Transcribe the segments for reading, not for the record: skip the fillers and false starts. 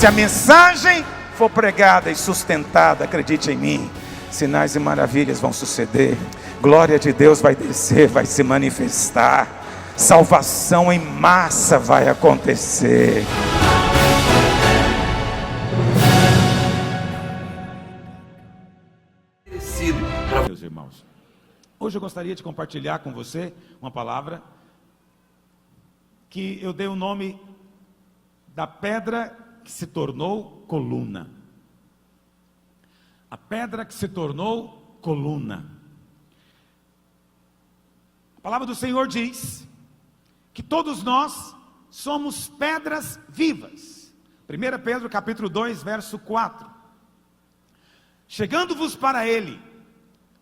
Se a mensagem for pregada e sustentada, acredite em mim, sinais e maravilhas vão suceder, glória de Deus vai descer, vai se manifestar, salvação em massa vai acontecer. Meus irmãos, hoje eu gostaria de compartilhar com você uma palavra que eu dei o nome da pedra que se tornou coluna. A pedra que se tornou coluna. A palavra do Senhor diz que todos nós somos pedras vivas. 1 Pedro capítulo 2, verso 4. Chegando-vos para ele,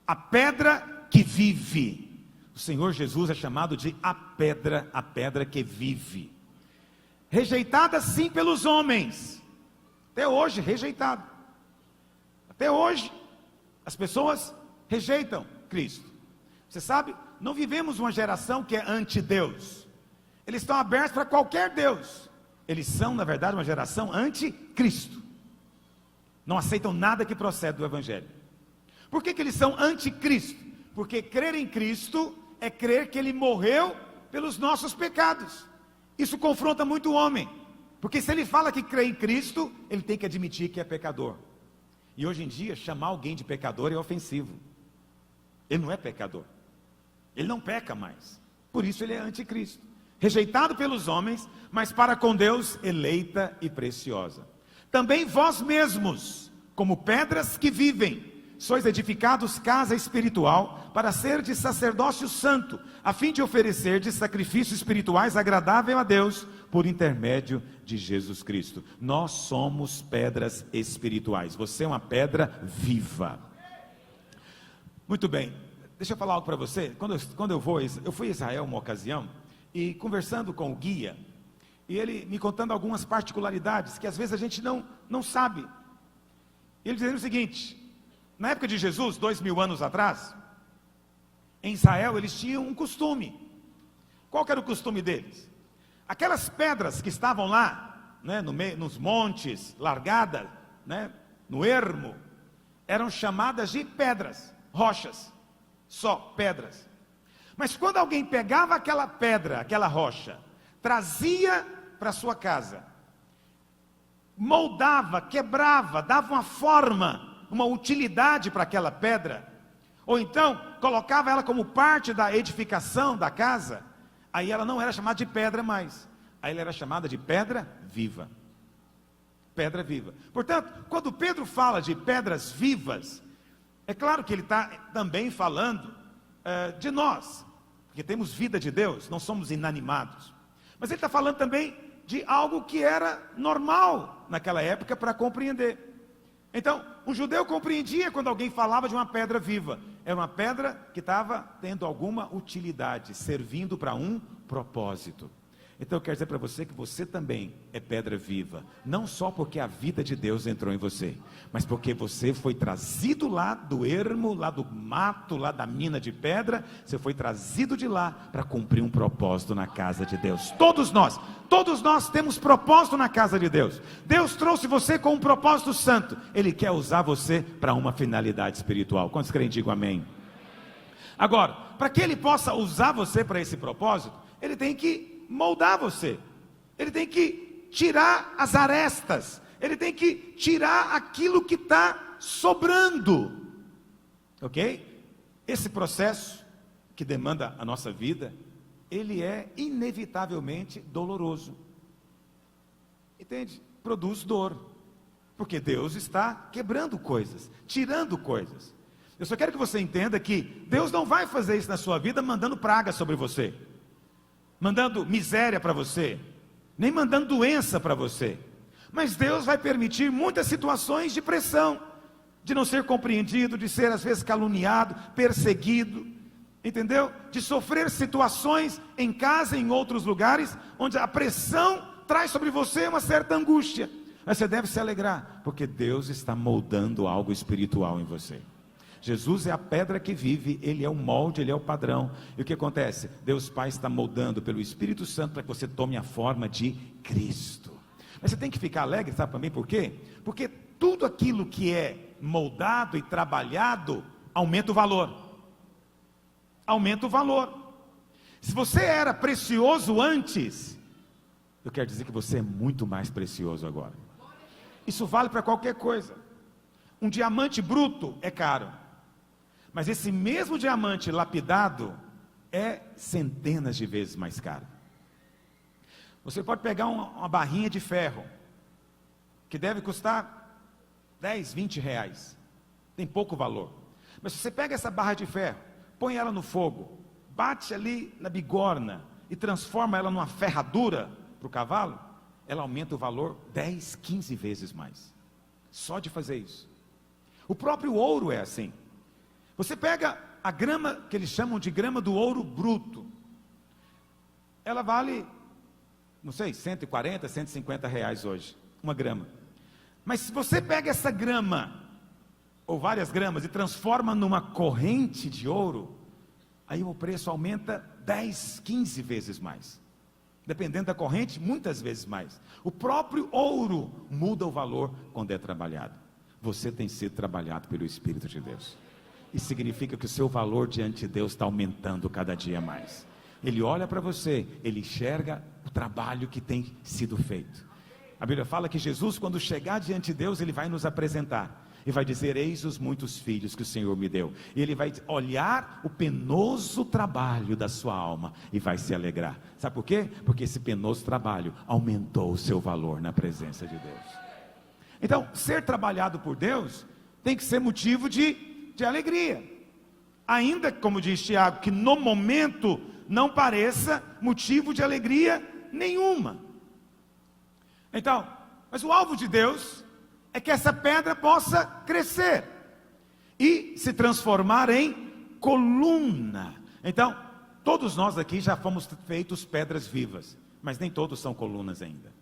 a pedra que vive. O Senhor Jesus é chamado de a pedra que vive. Rejeitada sim pelos homens. Até hoje rejeitado. Até hoje as pessoas rejeitam Cristo. Você sabe, não vivemos uma geração que é anti-Deus. Eles estão abertos para qualquer Deus. Eles são, na verdade, uma geração anti-Cristo. Não aceitam nada que procede do Evangelho. Por que eles são anti-Cristo? Porque crer em Cristo é crer que Ele morreu pelos nossos pecados. Isso confronta muito o homem. Porque se ele fala que crê em Cristo, ele tem que admitir que é pecador. E hoje em dia, chamar alguém de pecador é ofensivo. Ele não é pecador. Ele não peca mais. Por isso ele é anticristo. Rejeitado pelos homens, mas para com Deus, eleita e preciosa. Também vós mesmos, como pedras que vivem, sois edificados casa espiritual, para ser de sacerdócio santo, a fim de oferecer de sacrifícios espirituais agradável a Deus, por intermédio de Jesus Cristo. Nós somos pedras espirituais. Você é uma pedra viva. Muito bem, deixa eu falar algo para você. Quando eu fui a Israel uma ocasião, e conversando com o guia, e ele me contando algumas particularidades, que às vezes a gente não sabe. Ele dizendo o seguinte: na época de Jesus, 2000 anos atrás, em Israel eles tinham um costume. Qual que era o costume deles? Aquelas pedras que estavam lá, né, nos montes, largadas, né, no ermo, eram chamadas de pedras, rochas, só pedras. Mas quando alguém pegava aquela pedra, aquela rocha, trazia para sua casa, moldava, quebrava, dava uma forma, uma utilidade para aquela pedra, ou então colocava ela como parte da edificação da casa, aí ela não era chamada de pedra mais, aí ela era chamada de pedra viva. Pedra viva. Portanto, quando Pedro fala de pedras vivas, é claro que ele está também falando de nós, porque temos vida de Deus, não somos inanimados, mas ele está falando também de algo que era normal naquela época para compreender. Então, um judeu compreendia quando alguém falava de uma pedra viva. Era uma pedra que estava tendo alguma utilidade, servindo para um propósito. Então eu quero dizer para você que você também é pedra viva. Não só porque a vida de Deus entrou em você, mas porque você foi trazido lá do ermo, lá do mato, lá da mina de pedra. Você foi trazido de lá para cumprir um propósito na casa de Deus. Todos nós temos propósito na casa de Deus. Deus trouxe você com um propósito santo. Ele quer usar você para uma finalidade espiritual. Quantos creem, digam amém. Agora, para que Ele possa usar você para esse propósito, Ele tem que moldar você, Ele tem que tirar as arestas, Ele tem que tirar aquilo que está sobrando, ok? Esse processo que demanda a nossa vida, ele é inevitavelmente doloroso, entende? Produz dor, porque Deus está quebrando coisas, tirando coisas. Eu só quero que você entenda que Deus não vai fazer isso na sua vida mandando praga sobre você, mandando miséria para você, nem mandando doença para você. Mas Deus vai permitir muitas situações de pressão, de não ser compreendido, de ser às vezes caluniado, perseguido, entendeu? De sofrer situações em casa, em outros lugares, onde a pressão traz sobre você uma certa angústia. Mas você deve se alegrar, porque Deus está moldando algo espiritual em você. Jesus é a pedra que vive, Ele é o molde, Ele é o padrão. E o que acontece? Deus Pai está moldando pelo Espírito Santo para que você tome a forma de Cristo. Mas você tem que ficar alegre, sabe também por quê? Porque tudo aquilo que é moldado e trabalhado, aumenta o valor. Aumenta o valor. Se você era precioso antes, eu quero dizer que você é muito mais precioso agora. Isso vale para qualquer coisa. Um diamante bruto é caro, mas esse mesmo diamante lapidado é centenas de vezes mais caro. Você pode pegar uma barrinha de ferro, que deve custar 10, 20 reais, tem pouco valor. Mas se você pega essa barra de ferro, põe ela no fogo, bate ali na bigorna e transforma ela numa ferradura para o cavalo, ela aumenta o valor 10, 15 vezes mais, só de fazer isso. O próprio ouro é assim. Você pega a grama, que eles chamam de grama do ouro bruto, ela vale, não sei, 140, 150 reais hoje, uma grama. Mas se você pega essa grama, ou várias gramas, e transforma numa corrente de ouro, aí o preço aumenta 10, 15 vezes mais. Dependendo da corrente, muitas vezes mais. O próprio ouro muda o valor quando é trabalhado. Você tem sido trabalhado pelo Espírito de Deus. Isso significa que o seu valor diante de Deus está aumentando cada dia mais. Ele olha para você, ele enxerga o trabalho que tem sido feito. A Bíblia fala que Jesus, quando chegar diante de Deus, ele vai nos apresentar. E vai dizer, eis os muitos filhos que o Senhor me deu. E ele vai olhar o penoso trabalho da sua alma e vai se alegrar. Sabe por quê? Porque esse penoso trabalho aumentou o seu valor na presença de Deus. Então, ser trabalhado por Deus tem que ser motivo de alegria. Ainda, como diz Tiago, que no momento não pareça motivo de alegria nenhuma. Então, mas o alvo de Deus é que essa pedra possa crescer e se transformar em coluna. Então, todos nós aqui já fomos feitos pedras vivas, mas nem todos são colunas ainda.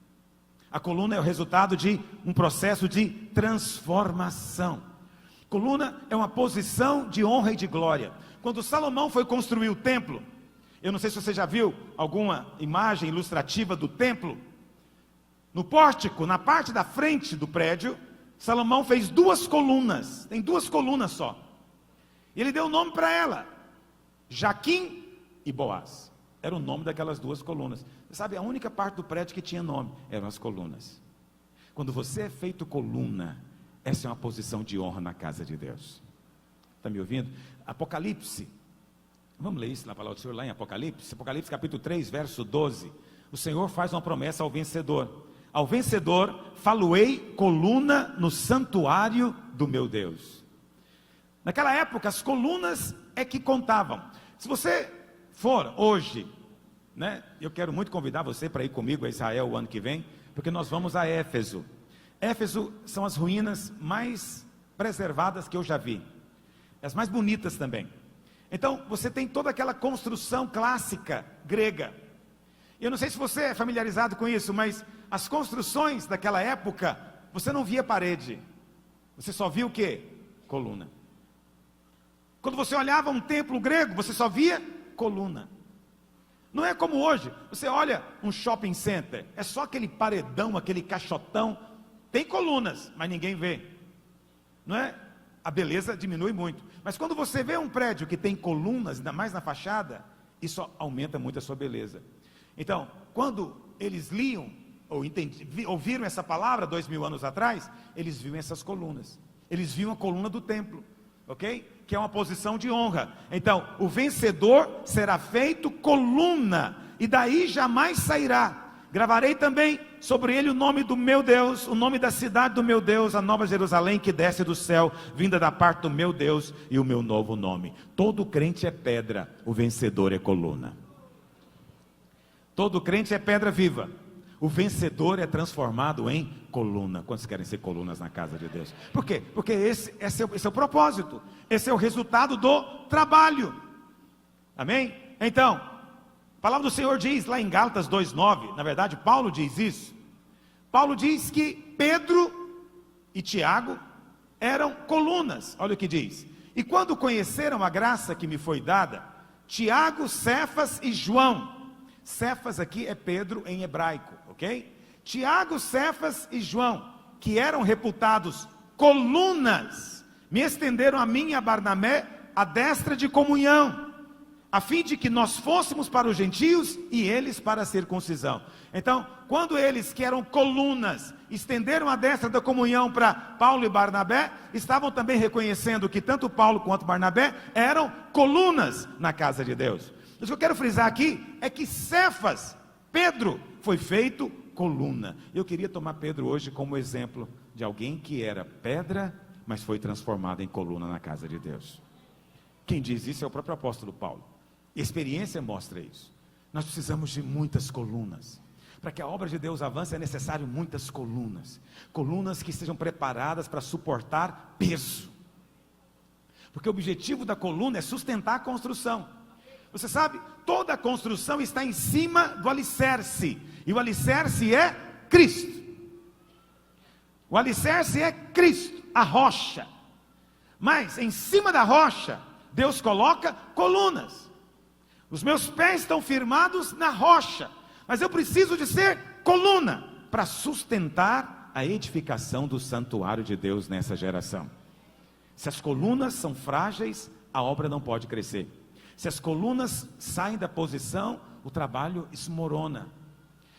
A coluna é o resultado de um processo de transformação. Coluna é uma posição de honra e de glória. Quando Salomão foi construir o templo, eu não sei se você já viu alguma imagem ilustrativa do templo. No pórtico, na parte da frente do prédio, Salomão fez 2 colunas, tem 2 colunas só. E ele deu o nome para ela, Jaquim e Boaz. Era o nome daquelas 2 colunas. Você sabe, a única parte do prédio que tinha nome eram as colunas. Quando você é feito coluna, essa é uma posição de honra na casa de Deus. Está me ouvindo? Apocalipse, vamos ler isso na palavra do Senhor lá em Apocalipse. Apocalipse capítulo 3, verso 12. O Senhor faz uma promessa ao vencedor. Ao vencedor, faloei coluna no santuário do meu Deus. Naquela época, as colunas é que contavam. Se você for hoje, né, eu quero muito convidar você para ir comigo a Israel o ano que vem, porque nós vamos a Éfeso. Éfeso são as ruínas mais preservadas que eu já vi, as mais bonitas também. Então, você tem toda aquela construção clássica grega. Eu não sei se você é familiarizado com isso, mas as construções daquela época, você não via parede, você só via o quê? Coluna. Quando você olhava um templo grego, você só via coluna. Não é como hoje, você olha um shopping center, é só aquele paredão, aquele caixotão, tem colunas, mas ninguém vê, não é? A beleza diminui muito, mas quando você vê um prédio que tem colunas, ainda mais na fachada, isso aumenta muito a sua beleza. Então, quando eles liam, ou ouviram essa palavra 2000 anos atrás, eles viam essas colunas, eles viam a coluna do templo, ok? Que é uma posição de honra. Então, o vencedor será feito coluna, e daí jamais sairá. Gravarei também sobre ele o nome do meu Deus, o nome da cidade do meu Deus, a nova Jerusalém que desce do céu, vinda da parte do meu Deus, e o meu novo nome. Todo crente é pedra, o vencedor é coluna. Todo crente é pedra viva, o vencedor é transformado em coluna. Quantos querem ser colunas na casa de Deus? Por quê? Porque esse é o propósito, esse é o resultado do trabalho. Amém? Então, a palavra do Senhor diz lá em Gálatas 2:9, na verdade Paulo diz isso. Paulo diz que Pedro e Tiago eram colunas. Olha o que diz: e quando conheceram a graça que me foi dada, Tiago, Cefas e João. Cefas aqui é Pedro em hebraico, ok? Tiago, Cefas e João, que eram reputados colunas, me estenderam a mim e a Barnabé a destra de comunhão, a fim de que nós fôssemos para os gentios e eles para a circuncisão. Então, quando eles que eram colunas estenderam a destra da comunhão para Paulo e Barnabé, estavam também reconhecendo que tanto Paulo quanto Barnabé eram colunas na casa de Deus. Mas o que eu quero frisar aqui é que Cefas, Pedro, foi feito coluna. Eu queria tomar Pedro hoje como exemplo de alguém que era pedra, mas foi transformado em coluna na casa de Deus. Quem diz isso é o próprio apóstolo Paulo. A experiência mostra isso. Nós precisamos de muitas colunas. Para que a obra de Deus avance é necessário muitas colunas. Colunas que estejam preparadas para suportar peso. Porque o objetivo da coluna é sustentar a construção. Você sabe, toda a construção está em cima do alicerce. E o alicerce é Cristo. O alicerce é Cristo, a rocha. Mas em cima da rocha, Deus coloca colunas. Os meus pés estão firmados na rocha, mas eu preciso de ser coluna para sustentar a edificação do santuário de Deus nessa geração. Se as colunas são frágeis, a obra não pode crescer. Se as colunas saem da posição, o trabalho esmorona.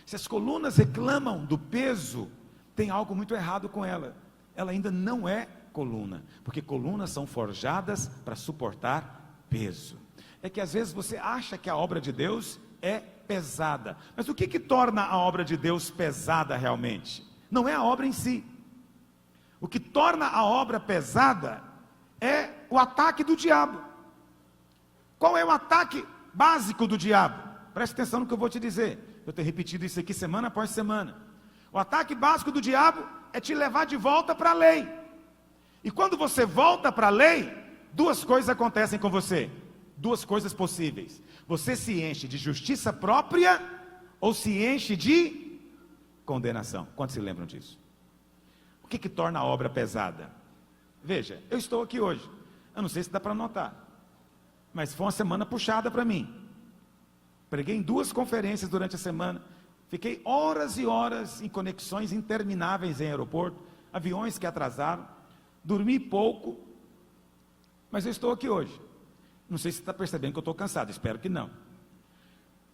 Se as colunas reclamam do peso, tem algo muito errado com ela. Ela ainda não é coluna, porque colunas são forjadas para suportar peso. É que às vezes você acha que a obra de Deus é pesada, mas o que torna a obra de Deus pesada realmente? Não é a obra em si. O que torna a obra pesada é o ataque do diabo. Qual é o ataque básico do diabo? Preste atenção no que eu vou te dizer. Eu tenho repetido isso aqui semana após semana. O ataque básico do diabo é te levar de volta para a lei. E quando você volta para a lei, duas coisas acontecem com você. Duas coisas possíveis. Você se enche de justiça própria ou se enche de condenação. Quantos se lembram disso? O que torna a obra pesada? Veja, eu estou aqui hoje. Eu não sei se dá para notar, mas foi uma semana puxada para mim. Preguei em 2 conferências durante a semana. Fiquei horas e horas em conexões intermináveis em aeroporto, aviões que atrasaram. Dormi pouco, mas eu estou aqui hoje. Não sei se você está percebendo que eu estou cansado, espero que não.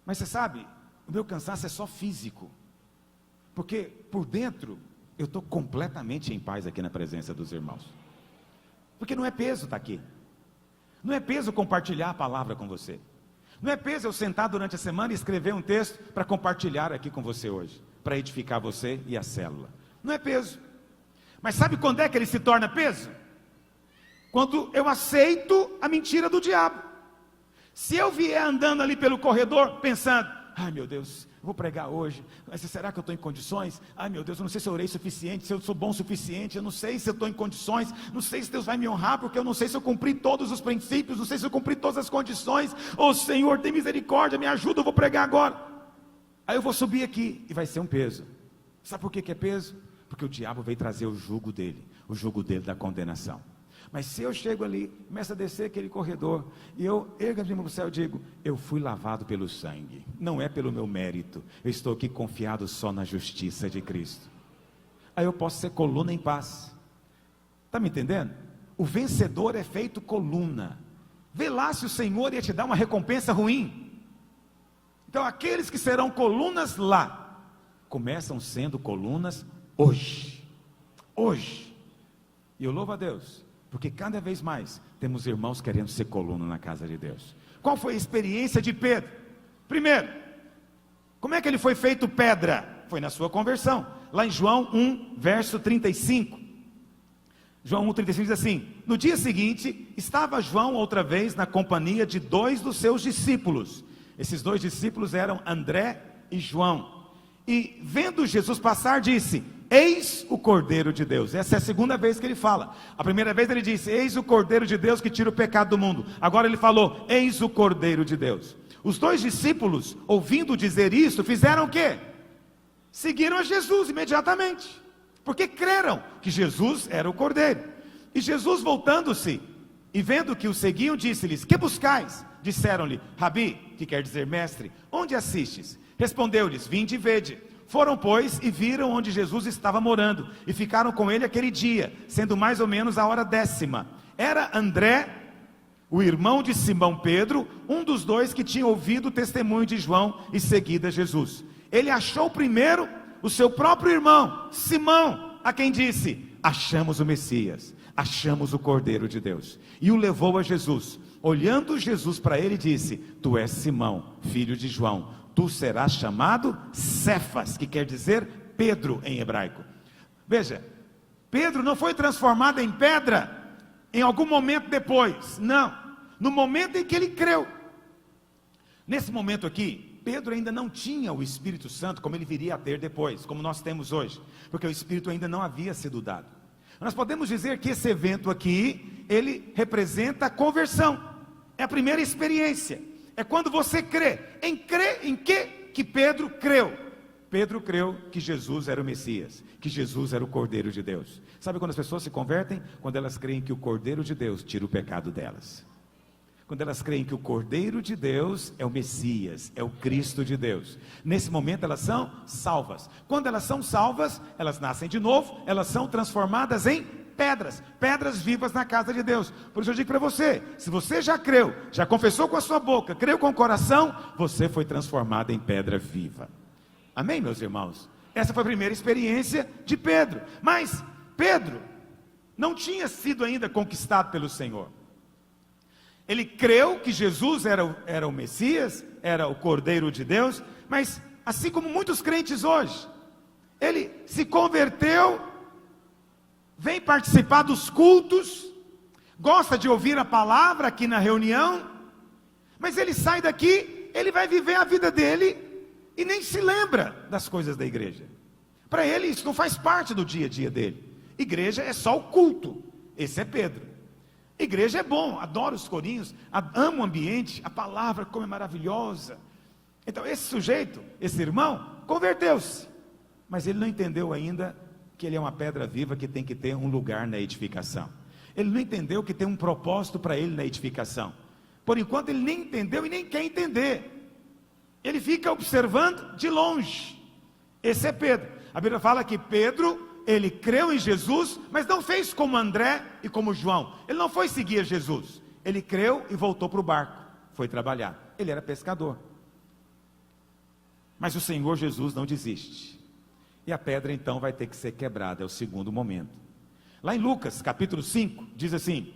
Mas você sabe, o meu cansaço é só físico. Porque por dentro, eu estou completamente em paz aqui na presença dos irmãos. Porque não é peso estar aqui. Não é peso compartilhar a palavra com você. Não é peso eu sentar durante a semana e escrever um texto para compartilhar aqui com você hoje. Para edificar você e a célula. Não é peso. Mas sabe quando é que ele se torna peso? Quando eu aceito a mentira do diabo. Se eu vier andando ali pelo corredor pensando, ai meu Deus, eu vou pregar hoje, mas será que eu estou em condições? Ai meu Deus, eu não sei se eu orei suficiente, se eu sou bom o suficiente, eu não sei se eu estou em condições, não sei se Deus vai me honrar, porque eu não sei se eu cumpri todos os princípios, não sei se eu cumpri todas as condições. Ô Senhor, tem misericórdia, me ajuda, eu vou pregar agora. Aí eu vou subir aqui e vai ser um peso. Sabe por que é peso? Porque o diabo veio trazer o jugo dele da condenação. Mas se eu chego ali, começo a descer aquele corredor, e eu ergo a mão para o céu e digo, eu fui lavado pelo sangue, não é pelo meu mérito, eu estou aqui confiado só na justiça de Cristo. Aí eu posso ser coluna em paz. Está me entendendo? O vencedor é feito coluna. Vê lá se o Senhor ia te dar uma recompensa ruim. Então aqueles que serão colunas lá, começam sendo colunas hoje. E eu louvo a Deus, porque cada vez mais temos irmãos querendo ser coluna na casa de Deus. Qual foi a experiência de Pedro? Primeiro, como é que ele foi feito pedra? Foi na sua conversão. Lá em João 1, verso 35. João 1, 35 diz assim: no dia seguinte, estava João outra vez na companhia de 2 dos seus discípulos. Esses 2 discípulos eram André e João. E vendo Jesus passar, disse: eis o Cordeiro de Deus. Essa é a segunda vez que ele fala. A primeira vez ele disse, eis o Cordeiro de Deus que tira o pecado do mundo. Agora ele falou, eis o Cordeiro de Deus. Os 2 discípulos, ouvindo dizer isso, fizeram o quê? Seguiram a Jesus imediatamente, porque creram que Jesus era o Cordeiro. E Jesus, voltando-se e vendo que o seguiam, disse-lhes: que buscais? Disseram-lhe: Rabi, que quer dizer mestre, onde assistes? Respondeu-lhes: vinde e vede. Foram, pois, e viram onde Jesus estava morando, e ficaram com ele aquele dia, sendo mais ou menos a hora 10ª. Era André, o irmão de Simão Pedro, um dos dois que tinha ouvido o testemunho de João e seguido a Jesus. Ele achou primeiro o seu próprio irmão, Simão, a quem disse: achamos o Messias, achamos o Cordeiro de Deus. E o levou a Jesus. Olhando Jesus para ele, disse: tu és Simão, filho de João, tu serás chamado Cefas, que quer dizer Pedro em hebraico. Veja, Pedro não foi transformado em pedra em algum momento depois, não, no momento em que ele creu. Nesse momento aqui, Pedro ainda não tinha o Espírito Santo como ele viria a ter depois, como nós temos hoje, porque o Espírito ainda não havia sido dado. Nós podemos dizer que esse evento aqui, ele representa a conversão, é a primeira experiência, é quando você crê. Em que Pedro creu? Pedro creu que Jesus era o Messias, que Jesus era o Cordeiro de Deus. Sabe quando as pessoas se convertem? Quando elas creem que o Cordeiro de Deus tira o pecado delas. Quando elas creem que o Cordeiro de Deus é o Messias, é o Cristo de Deus. Nesse momento elas são salvas. Quando elas são salvas, elas nascem de novo, elas são transformadas em pedras vivas na casa de Deus. Por isso eu digo para você, se você já creu, já confessou com a sua boca, creu com o coração, você foi transformado em pedra viva. Amém, meus irmãos? Essa foi a primeira experiência de Pedro. Mas Pedro não tinha sido ainda conquistado pelo Senhor. Ele creu que Jesus era o Messias, era o Cordeiro de Deus, mas assim como muitos crentes hoje, ele se converteu, vem participar dos cultos, gosta de ouvir a palavra aqui na reunião, mas ele sai daqui, ele vai viver a vida dele e nem se lembra das coisas da igreja. Para ele isso não faz parte do dia a dia dele. Igreja é só o culto. Esse é Pedro. Igreja é bom, adoro os corinhos, amo o ambiente, a palavra como é maravilhosa. Então esse sujeito, esse irmão, converteu-se, mas ele não entendeu ainda que ele é uma pedra viva que tem que ter um lugar na edificação. Ele não entendeu que tem um propósito para ele na edificação. Por enquanto ele nem entendeu e nem quer entender. Ele fica observando de longe. Esse é Pedro. A Bíblia fala que Pedro, ele creu em Jesus, mas não fez como André e como João. Ele não foi seguir Jesus. Ele creu e voltou para o barco. Foi trabalhar. Ele era pescador. Mas o Senhor Jesus não desiste. E a pedra então vai ter que ser quebrada, é o segundo momento. Lá em Lucas, capítulo 5, diz assim: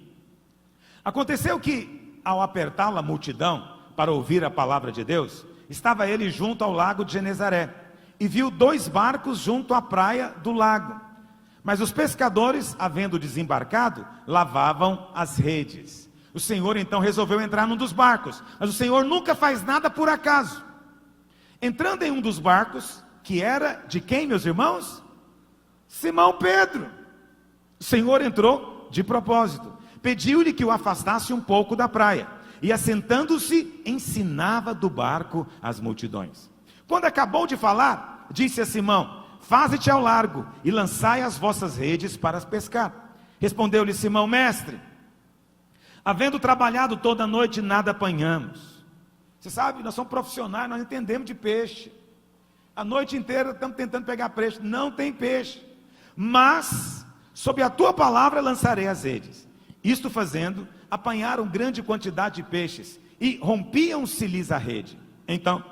aconteceu que, ao apertá-la a multidão para ouvir a palavra de Deus, estava ele junto ao lago de Genezaré, e viu 2 barcos junto à praia do lago. Mas os pescadores, havendo desembarcado, lavavam as redes. O Senhor então resolveu entrar num dos barcos, mas o Senhor nunca faz nada por acaso. Entrando em um dos barcos, que era de quem, meus irmãos? Simão Pedro. O Senhor entrou de propósito, pediu-lhe que o afastasse um pouco da praia, e assentando-se, ensinava do barco as multidões. Quando acabou de falar, disse a Simão: faze-te ao largo, e lançai as vossas redes para pescar. Respondeu-lhe Simão: mestre, havendo trabalhado toda a noite, nada apanhamos. Você sabe, nós somos profissionais, nós entendemos de peixe. A noite inteira estamos tentando pegar peixe, não tem peixe. Mas, sob a tua palavra lançarei as redes. Isto fazendo, apanharam grande quantidade de peixes, e rompiam-se-lhes a rede. Então,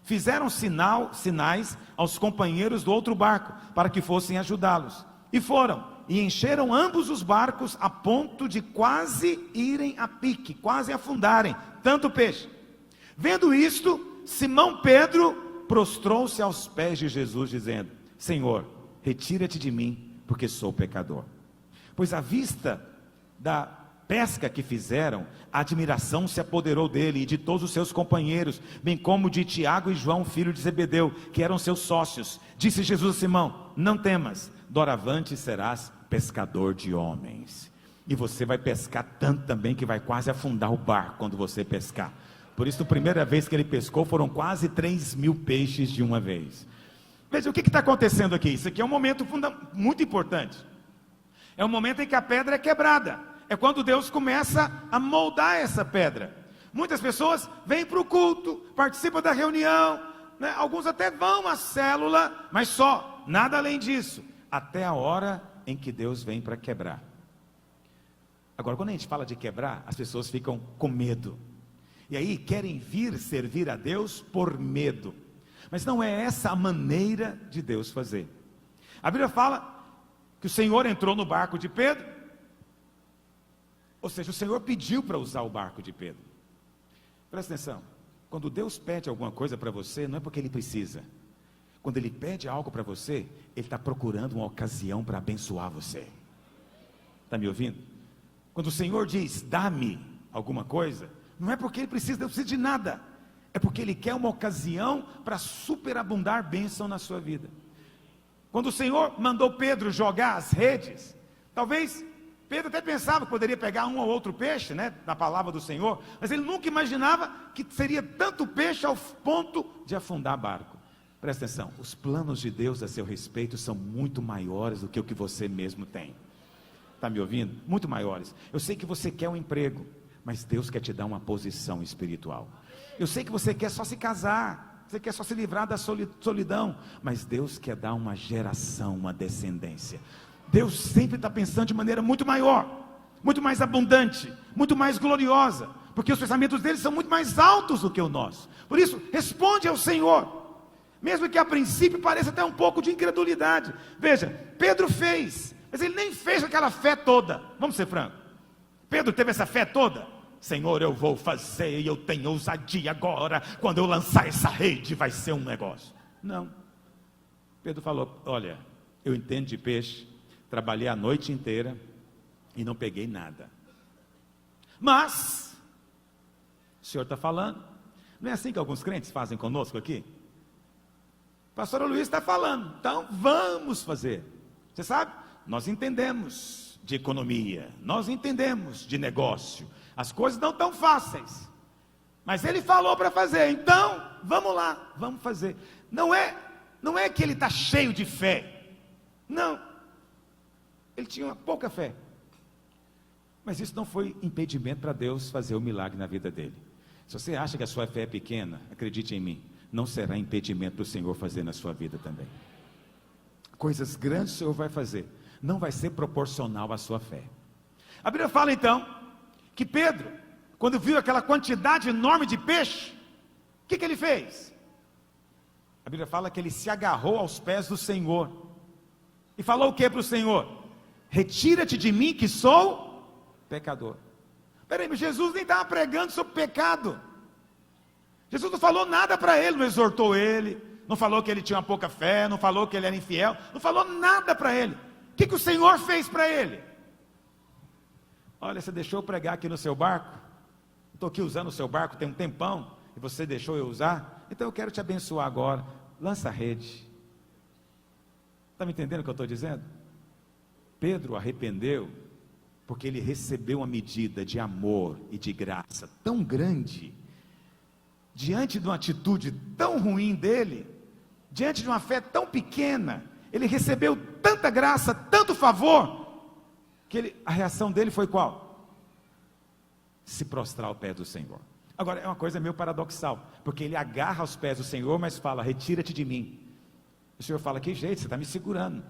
fizeram sinais aos companheiros do outro barco, para que fossem ajudá-los. E foram, e encheram ambos os barcos, a ponto de quase irem a pique, quase afundarem, tanto peixe. Vendo isto, Simão Pedro prostrou-se aos pés de Jesus, dizendo: Senhor, retira-te de mim, porque sou pecador. Pois à vista da pesca que fizeram, a admiração se apoderou dele e de todos os seus companheiros, bem como de Tiago e João, filho de Zebedeu, que eram seus sócios. Disse Jesus a Simão: não temas, doravante serás pescador de homens. E você vai pescar tanto também que vai quase afundar o barco quando você pescar. Por isso, a primeira vez que ele pescou, foram quase 3.000 peixes de uma vez. Veja, o que está acontecendo aqui? Isso aqui é um momento muito importante. É o momento em que a pedra é quebrada. É quando Deus começa a moldar essa pedra. Muitas pessoas vêm para o culto, participam da reunião, né? Alguns até vão à célula, mas só, nada além disso, até a hora em que Deus vem para quebrar. Agora, quando a gente fala de quebrar, as pessoas ficam com medo, e aí querem vir servir a Deus por medo, mas não é essa a maneira de Deus fazer. A Bíblia fala que o Senhor entrou no barco de Pedro, ou seja, o Senhor pediu para usar o barco de Pedro. Presta atenção, quando Deus pede alguma coisa para você, não é porque Ele precisa. Quando Ele pede algo para você, Ele está procurando uma ocasião para abençoar você. Está me ouvindo? Quando o Senhor diz, dá-me alguma coisa, não é porque Ele precisa, não precisa de nada. É porque Ele quer uma ocasião para superabundar bênção na sua vida. Quando o Senhor mandou Pedro jogar as redes, talvez Pedro até pensava que poderia pegar um ou outro peixe, né, na palavra do Senhor, mas ele nunca imaginava que seria tanto peixe ao ponto de afundar barco. Presta atenção, os planos de Deus a seu respeito são muito maiores do que o que você mesmo tem. Está me ouvindo? Muito maiores. Eu sei que você quer um emprego, mas Deus quer te dar uma posição espiritual. Eu sei que você quer só se casar, você quer só se livrar da solidão, mas Deus quer dar uma geração, uma descendência. Deus sempre está pensando de maneira muito maior, muito mais abundante, muito mais gloriosa, porque os pensamentos dele são muito mais altos do que o nosso. Por isso, responde ao Senhor, mesmo que a princípio pareça até um pouco de incredulidade. Veja, Pedro fez, mas ele nem fez aquela fé toda. Vamos ser francos, Pedro teve essa fé toda. Senhor, eu vou fazer, e eu tenho ousadia agora, quando eu lançar essa rede vai ser um negócio. Não, Pedro falou, olha, eu entendo de peixe, trabalhei a noite inteira e não peguei nada, mas o Senhor está falando. Não é assim que alguns crentes fazem conosco aqui? O pastor Luiz está falando, então vamos fazer. Você sabe, nós entendemos de economia, nós entendemos de negócio, as coisas não estão fáceis, mas ele falou para fazer, então vamos lá, vamos fazer. Não é que ele está cheio de fé, não, ele tinha uma pouca fé, mas isso não foi impedimento para Deus fazer o milagre na vida dele. Se você acha que a sua fé é pequena, acredite em mim, não será impedimento para o Senhor fazer na sua vida também. Coisas grandes o Senhor vai fazer, não vai ser proporcional à sua fé. A Bíblia fala então, que Pedro, quando viu aquela quantidade enorme de peixe, o que ele fez? A Bíblia fala que ele se agarrou aos pés do Senhor, e falou o que para o Senhor? Retira-te de mim que sou pecador. Peraí, mas Jesus nem estava pregando sobre pecado. Jesus não falou nada para ele, não exortou ele, não falou que ele tinha uma pouca fé, não falou que ele era infiel, não falou nada para ele. O que o Senhor fez para ele? Olha, você deixou eu pregar aqui no seu barco, estou aqui usando o seu barco tem um tempão, e você deixou eu usar, então eu quero te abençoar agora, lança a rede. Está me entendendo o que eu estou dizendo? Pedro arrependeu, porque ele recebeu uma medida de amor e de graça tão grande, diante de uma atitude tão ruim dele, diante de uma fé tão pequena, ele recebeu tanta graça, tanto favor, que a reação dele foi qual? Se prostrar ao pé do Senhor. Agora, é uma coisa meio paradoxal, porque ele agarra aos pés do Senhor, mas fala, retira-te de mim. O Senhor fala, que jeito, você está me segurando.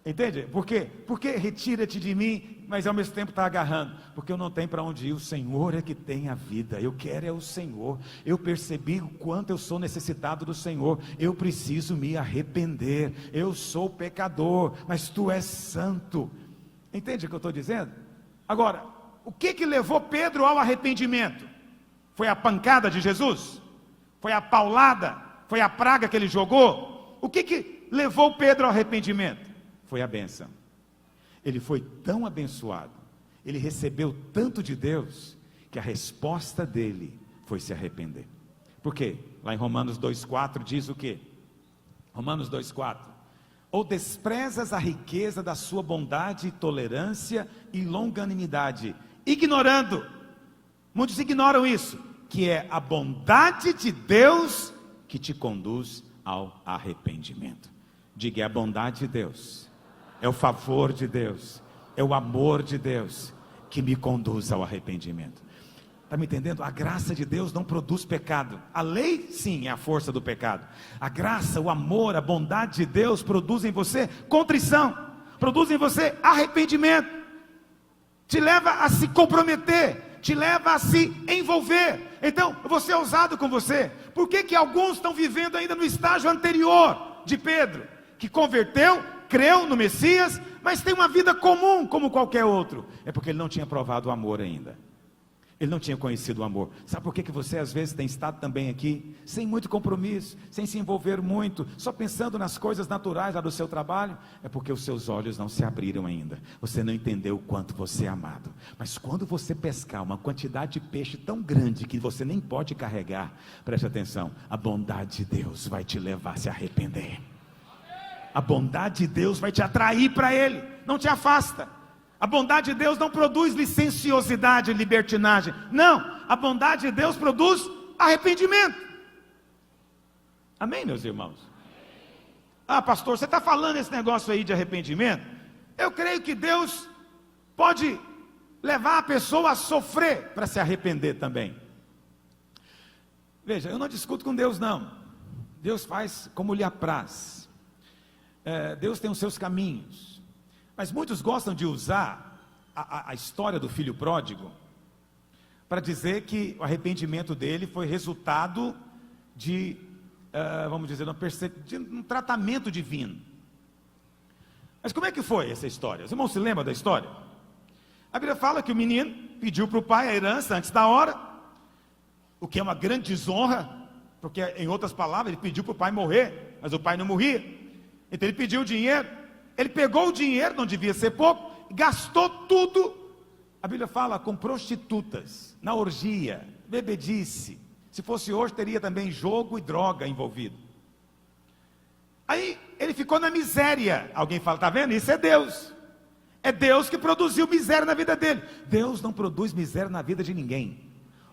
Entende? Por quê? Porque retira-te de mim, mas ao mesmo tempo está agarrando. Porque eu não tenho para onde ir, o Senhor é que tem a vida, eu quero é o Senhor. Eu percebi o quanto eu sou necessitado do Senhor, eu preciso me arrepender, eu sou pecador, mas Tu és santo. Entende o que eu estou dizendo? Agora, o que levou Pedro ao arrependimento? Foi a pancada de Jesus? Foi a paulada? Foi a praga que ele jogou? O que levou Pedro ao arrependimento? Foi a bênção. Ele foi tão abençoado, ele recebeu tanto de Deus, que a resposta dele foi se arrepender. Por quê? Lá em Romanos 2,4 diz o quê? Romanos 2,4: ou desprezas a riqueza da sua bondade, tolerância e longanimidade, ignorando, muitos ignoram isso, que é a bondade de Deus que te conduz ao arrependimento. Diga, é a bondade de Deus, é o favor de Deus, é o amor de Deus que me conduz ao arrependimento. Está me entendendo? A graça de Deus não produz pecado. A lei, sim, é a força do pecado. A graça, o amor, a bondade de Deus produz em você contrição, produz em você arrependimento, te leva a se comprometer, te leva a se envolver. Então, eu vou ser ousado com você. Por que alguns estão vivendo ainda no estágio anterior de Pedro, que converteu, creu no Messias, mas tem uma vida comum como qualquer outro? É porque ele não tinha provado o amor ainda. Ele não tinha conhecido o amor. Sabe por que você às vezes tem estado também aqui, sem muito compromisso, sem se envolver muito, só pensando nas coisas naturais lá do seu trabalho? É porque os seus olhos não se abriram ainda. Você não entendeu o quanto você é amado. Mas quando você pescar uma quantidade de peixe tão grande que você nem pode carregar, preste atenção, a bondade de Deus vai te levar a se arrepender. A bondade de Deus vai te atrair para Ele, não te afasta. A bondade de Deus não produz licenciosidade e libertinagem. Não, a bondade de Deus produz arrependimento. Amém, meus irmãos? Ah, pastor, você está falando esse negócio aí de arrependimento? Eu creio que Deus pode levar a pessoa a sofrer para se arrepender também. Veja, eu não discuto com Deus não. Deus faz como lhe apraz. Deus tem os seus caminhos. Mas muitos gostam de usar a história do filho pródigo para dizer que o arrependimento dele foi resultado de, vamos dizer, de um tratamento divino. Mas como é que foi essa história? Os irmãos se lembram da história? A Bíblia fala que o menino pediu para o pai a herança antes da hora, o que é uma grande desonra, porque em outras palavras, ele pediu para o pai morrer, mas o pai não morria. Então ele pediu o dinheiro. Ele pegou o dinheiro, não devia ser pouco, gastou tudo. A Bíblia fala com prostitutas, na orgia, bebedice. Se fosse hoje, teria também jogo e droga envolvido. Aí ele ficou na miséria. Alguém fala, está vendo? Isso é Deus. É Deus que produziu miséria na vida dele. Deus não produz miséria na vida de ninguém.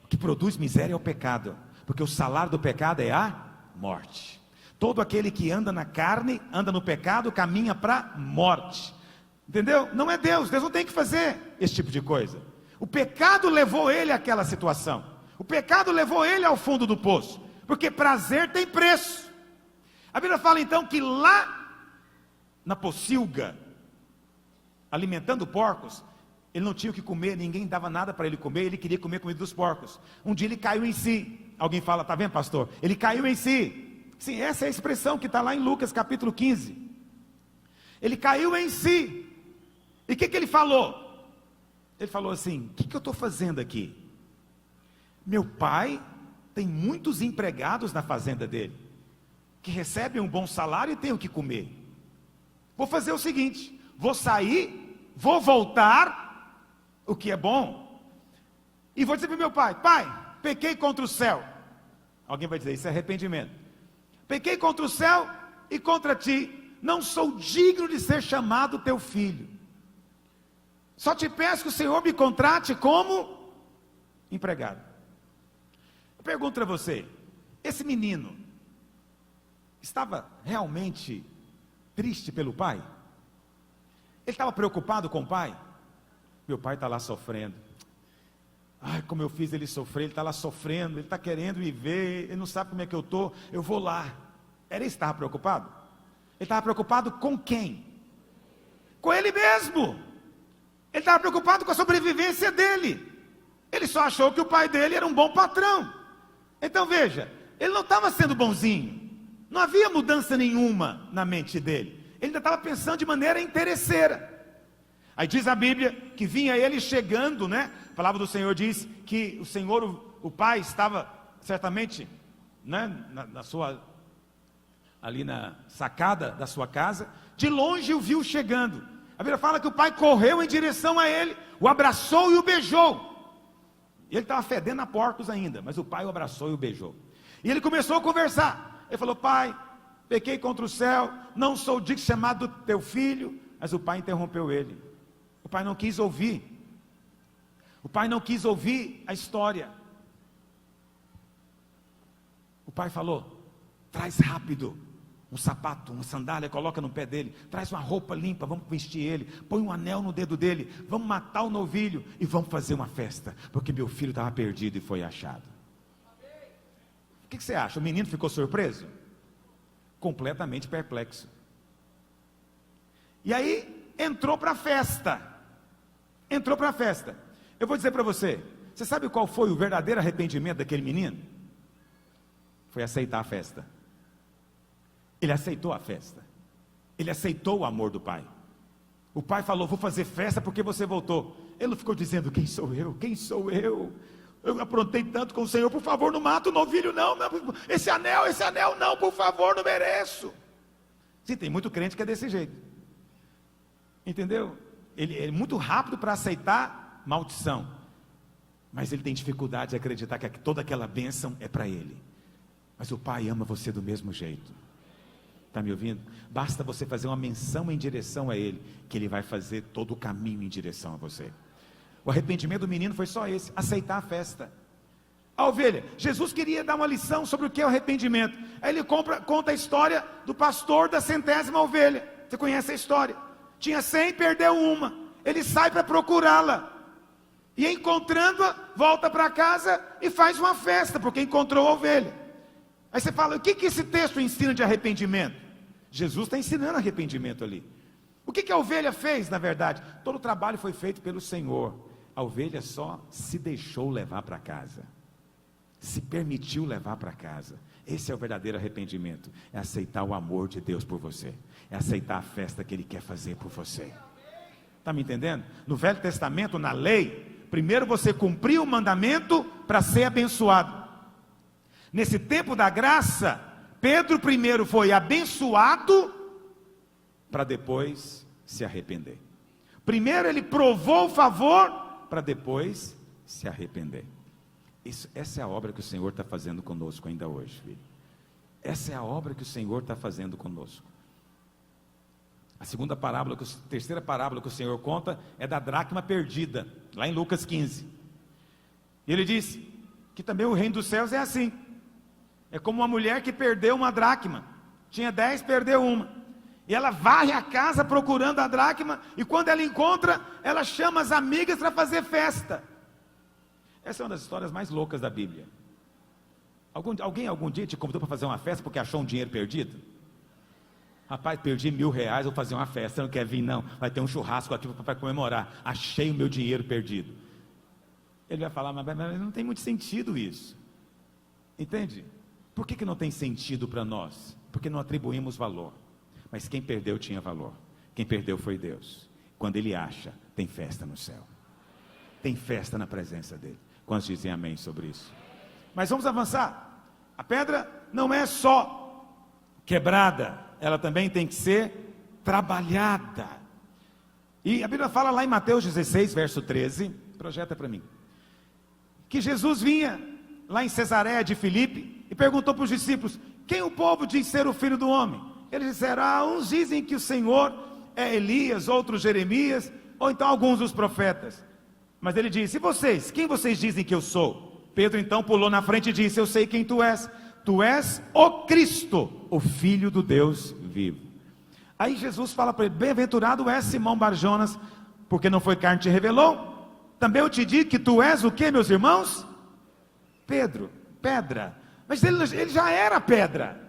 O que produz miséria é o pecado, porque o salário do pecado é a morte. Todo aquele que anda na carne, anda no pecado, caminha para a morte. Entendeu? Não é Deus. Deus não tem que fazer esse tipo de coisa. O pecado levou ele àquela situação. O pecado levou ele ao fundo do poço. Porque prazer tem preço. A Bíblia fala então que lá na pocilga, alimentando porcos, ele não tinha o que comer, ninguém dava nada para ele comer, ele queria comer comida dos porcos. Um dia ele caiu em si. Alguém fala, está vendo, pastor? Ele caiu em si. Sim, essa é a expressão que está lá em Lucas capítulo 15. Ele caiu em si. E o que ele falou? Ele falou assim, o que eu estou fazendo aqui? Meu pai tem muitos empregados na fazenda dele, que recebem um bom salário e têm o que comer. Vou fazer o seguinte, vou sair, vou voltar, o que é bom, e vou dizer para o meu pai, pai, pequei contra o céu. Alguém vai dizer, isso é arrependimento. Pequei contra o céu e contra ti, não sou digno de ser chamado teu filho. Só te peço que o Senhor me contrate como empregado. Eu pergunto para você, esse menino estava realmente triste pelo pai? Ele estava preocupado com o pai? Meu pai está lá sofrendo. Ai, como eu fiz ele sofrer, ele está lá sofrendo, ele está querendo me ver, ele não sabe como é que eu estou, eu vou lá. Era isso que estava preocupado? Ele estava preocupado com quem? Com ele mesmo. Ele estava preocupado com a sobrevivência dele. Ele só achou que o pai dele era um bom patrão. Então veja, ele não estava sendo bonzinho. Não havia mudança nenhuma na mente dele. Ele ainda estava pensando de maneira interesseira. Aí diz a Bíblia que vinha ele chegando, né? A palavra do Senhor diz que o Senhor, o pai, estava certamente, né, ali na sacada da sua casa. De longe o viu chegando. A Bíblia fala que o pai correu em direção a ele, o abraçou e o beijou. Ele estava fedendo a porcos ainda, mas o pai o abraçou e o beijou. E ele começou a conversar. Ele falou, pai, pequei contra o céu, não sou digno de ser chamado teu filho. Mas o pai interrompeu ele. O pai não quis ouvir. O pai não quis ouvir a história. O pai falou, traz rápido um sapato, uma sandália, coloca no pé dele, traz uma roupa limpa, vamos vestir ele, põe um anel no dedo dele, vamos matar o novilho e vamos fazer uma festa, porque meu filho estava perdido e foi achado. O que você acha? O menino ficou surpreso? Completamente perplexo. E aí, entrou para a festa. Eu vou dizer para você sabe qual foi o verdadeiro arrependimento daquele menino? Foi aceitar a festa. Ele aceitou a festa. Ele aceitou o amor do pai. O pai falou, vou fazer festa porque você voltou. Ele não ficou dizendo, quem sou eu? Quem sou eu? Eu aprontei tanto com o Senhor, por favor, não mata o novilho não, esse anel não, por favor, não mereço. Sim, tem muito crente que é desse jeito. Entendeu? Ele é muito rápido para aceitar maldição. Mas ele tem dificuldade de acreditar que toda aquela bênção é para ele. Mas o pai ama você do mesmo jeito. Está me ouvindo? Basta você fazer uma menção em direção a ele, que ele vai fazer todo o caminho em direção a você. O arrependimento do menino foi só esse, aceitar a festa. A ovelha, Jesus queria dar uma lição sobre o que é o arrependimento. Aí ele conta a história do pastor da 100ª ovelha. Você conhece a história? Tinha 100, perdeu uma. Ele sai para procurá-la. E encontrando-a, volta para casa e faz uma festa, porque encontrou a ovelha. Aí você fala, o que esse texto ensina de arrependimento? Jesus está ensinando arrependimento ali. O que a ovelha fez, na verdade? Todo o trabalho foi feito pelo Senhor. A ovelha só se deixou levar para casa. Se permitiu levar para casa. Esse é o verdadeiro arrependimento. É aceitar o amor de Deus por você. É aceitar a festa que Ele quer fazer por você. Está me entendendo? No Velho Testamento, na lei, primeiro você cumpriu o mandamento para ser abençoado. Nesse tempo da graça, Pedro primeiro foi abençoado para depois se arrepender. Primeiro ele provou o favor para depois se arrepender. Essa é a obra que o Senhor está fazendo conosco ainda hoje, filho. Essa é a obra que o Senhor está fazendo conosco. Terceira parábola que o Senhor conta é da dracma perdida, lá em Lucas 15. E ele diz que também o reino dos céus é assim. É como uma mulher que perdeu uma dracma. Tinha 10, perdeu uma. E ela varre a casa procurando a dracma. E quando ela encontra, ela chama as amigas para fazer festa. Essa é uma das histórias mais loucas da Bíblia. Alguém algum dia te convidou para fazer uma festa porque achou um dinheiro perdido? Rapaz, perdi R$1.000, vou fazer uma festa. Você não quer vir não? Vai ter um churrasco aqui para comemorar. Achei o meu dinheiro perdido. Ele vai falar, mas não tem muito sentido isso. Entende? Por que não tem sentido para nós? Porque não atribuímos valor. Mas quem perdeu tinha valor. Quem perdeu foi Deus. Quando Ele acha, tem festa no céu. Tem festa na presença dEle. Quantos dizem amém sobre isso? Mas vamos avançar. A pedra não é só quebrada, ela também tem que ser trabalhada. E a Bíblia fala lá em Mateus 16, verso 13, projeta para mim, que Jesus vinha lá em Cesareia de Filipe e perguntou para os discípulos, quem o povo diz ser o Filho do Homem? Eles disseram, uns dizem que o Senhor é Elias, outros Jeremias, ou então alguns dos profetas. Mas ele disse, e vocês? Quem vocês dizem que eu sou? Pedro então pulou na frente e disse, eu sei quem tu és. Tu és o Cristo, o Filho do Deus vivo. Aí Jesus fala para ele, bem-aventurado és Simão Barjonas, porque não foi carne que te revelou. Também eu te digo que tu és o que, meus irmãos? Pedro, pedra. Mas ele já era pedra.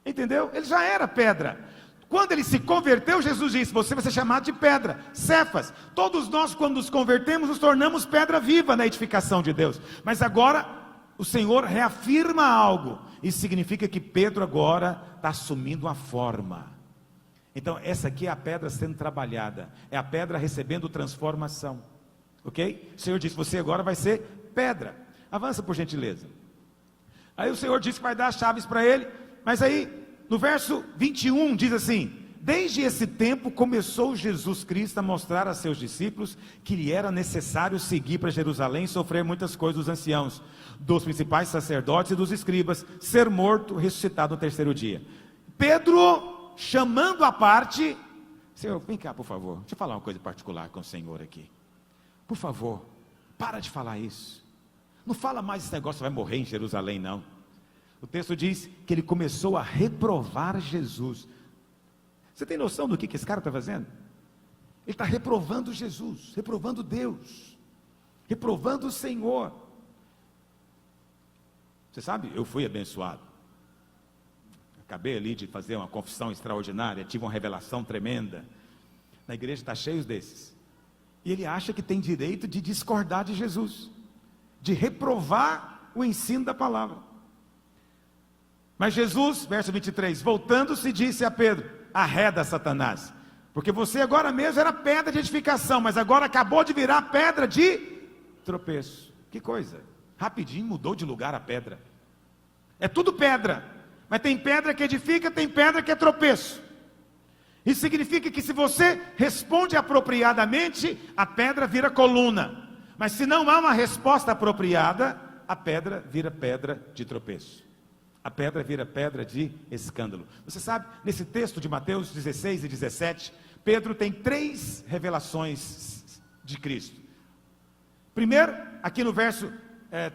Entendeu? Ele já era pedra. Quando ele se converteu, Jesus disse, você vai ser chamado de pedra, Cefas. Todos nós, quando nos convertemos, nos tornamos pedra viva na edificação de Deus. Mas agora, o Senhor reafirma algo. Isso significa que Pedro agora está assumindo uma forma. Então, essa aqui é a pedra sendo trabalhada. É a pedra recebendo transformação. Ok? O Senhor disse, você agora vai ser pedra. Avança por gentileza. Aí o Senhor disse que vai dar as chaves para ele. Mas aí, no verso 21 diz assim, desde esse tempo começou Jesus Cristo a mostrar a seus discípulos que lhe era necessário seguir para Jerusalém e sofrer muitas coisas dos anciãos, dos principais sacerdotes e dos escribas, ser morto, ressuscitado no terceiro dia. Pedro, chamando à parte, Senhor, vem cá por favor, deixa eu falar uma coisa particular com o Senhor aqui. Por favor, para de falar isso. Não fala mais esse negócio, vai morrer em Jerusalém não. O texto diz que ele começou a reprovar Jesus. Você tem noção do que esse cara está fazendo? Ele está reprovando Jesus, reprovando Deus, reprovando o Senhor. Você sabe, eu fui abençoado. Acabei ali de fazer uma confissão extraordinária, tive uma revelação tremenda. Na igreja está cheio desses. E ele acha que tem direito de discordar de Jesus, de reprovar o ensino da palavra. Mas Jesus, verso 23, voltando-se, disse a Pedro: arreda, Satanás, porque você agora mesmo era pedra de edificação, mas agora acabou de virar pedra de tropeço. Que coisa, rapidinho mudou de lugar a pedra. É tudo pedra, mas tem pedra que edifica, tem pedra que é tropeço. Isso significa que se você responde apropriadamente, a pedra vira coluna. Mas se não há uma resposta apropriada, a pedra vira pedra de tropeço. A pedra vira pedra de escândalo. Você sabe, nesse texto de Mateus 16 e 17, Pedro tem 3 revelações de Cristo. Primeiro, aqui no verso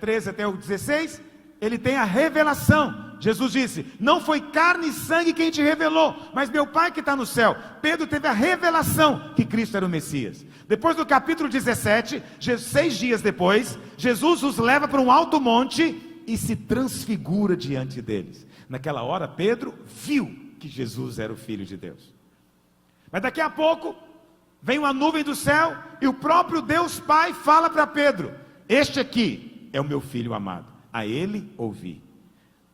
13 até o 16, ele tem a revelação. Jesus disse: não foi carne e sangue quem te revelou, mas meu Pai que está no céu. Pedro teve a revelação que Cristo era o Messias. Depois do capítulo 17, 6 dias depois, Jesus os leva para um alto monte e se transfigura diante deles. Naquela hora Pedro viu que Jesus era o Filho de Deus. Mas daqui a pouco vem uma nuvem do céu e o próprio Deus Pai fala para Pedro: este aqui é o meu Filho amado, a ele ouvi.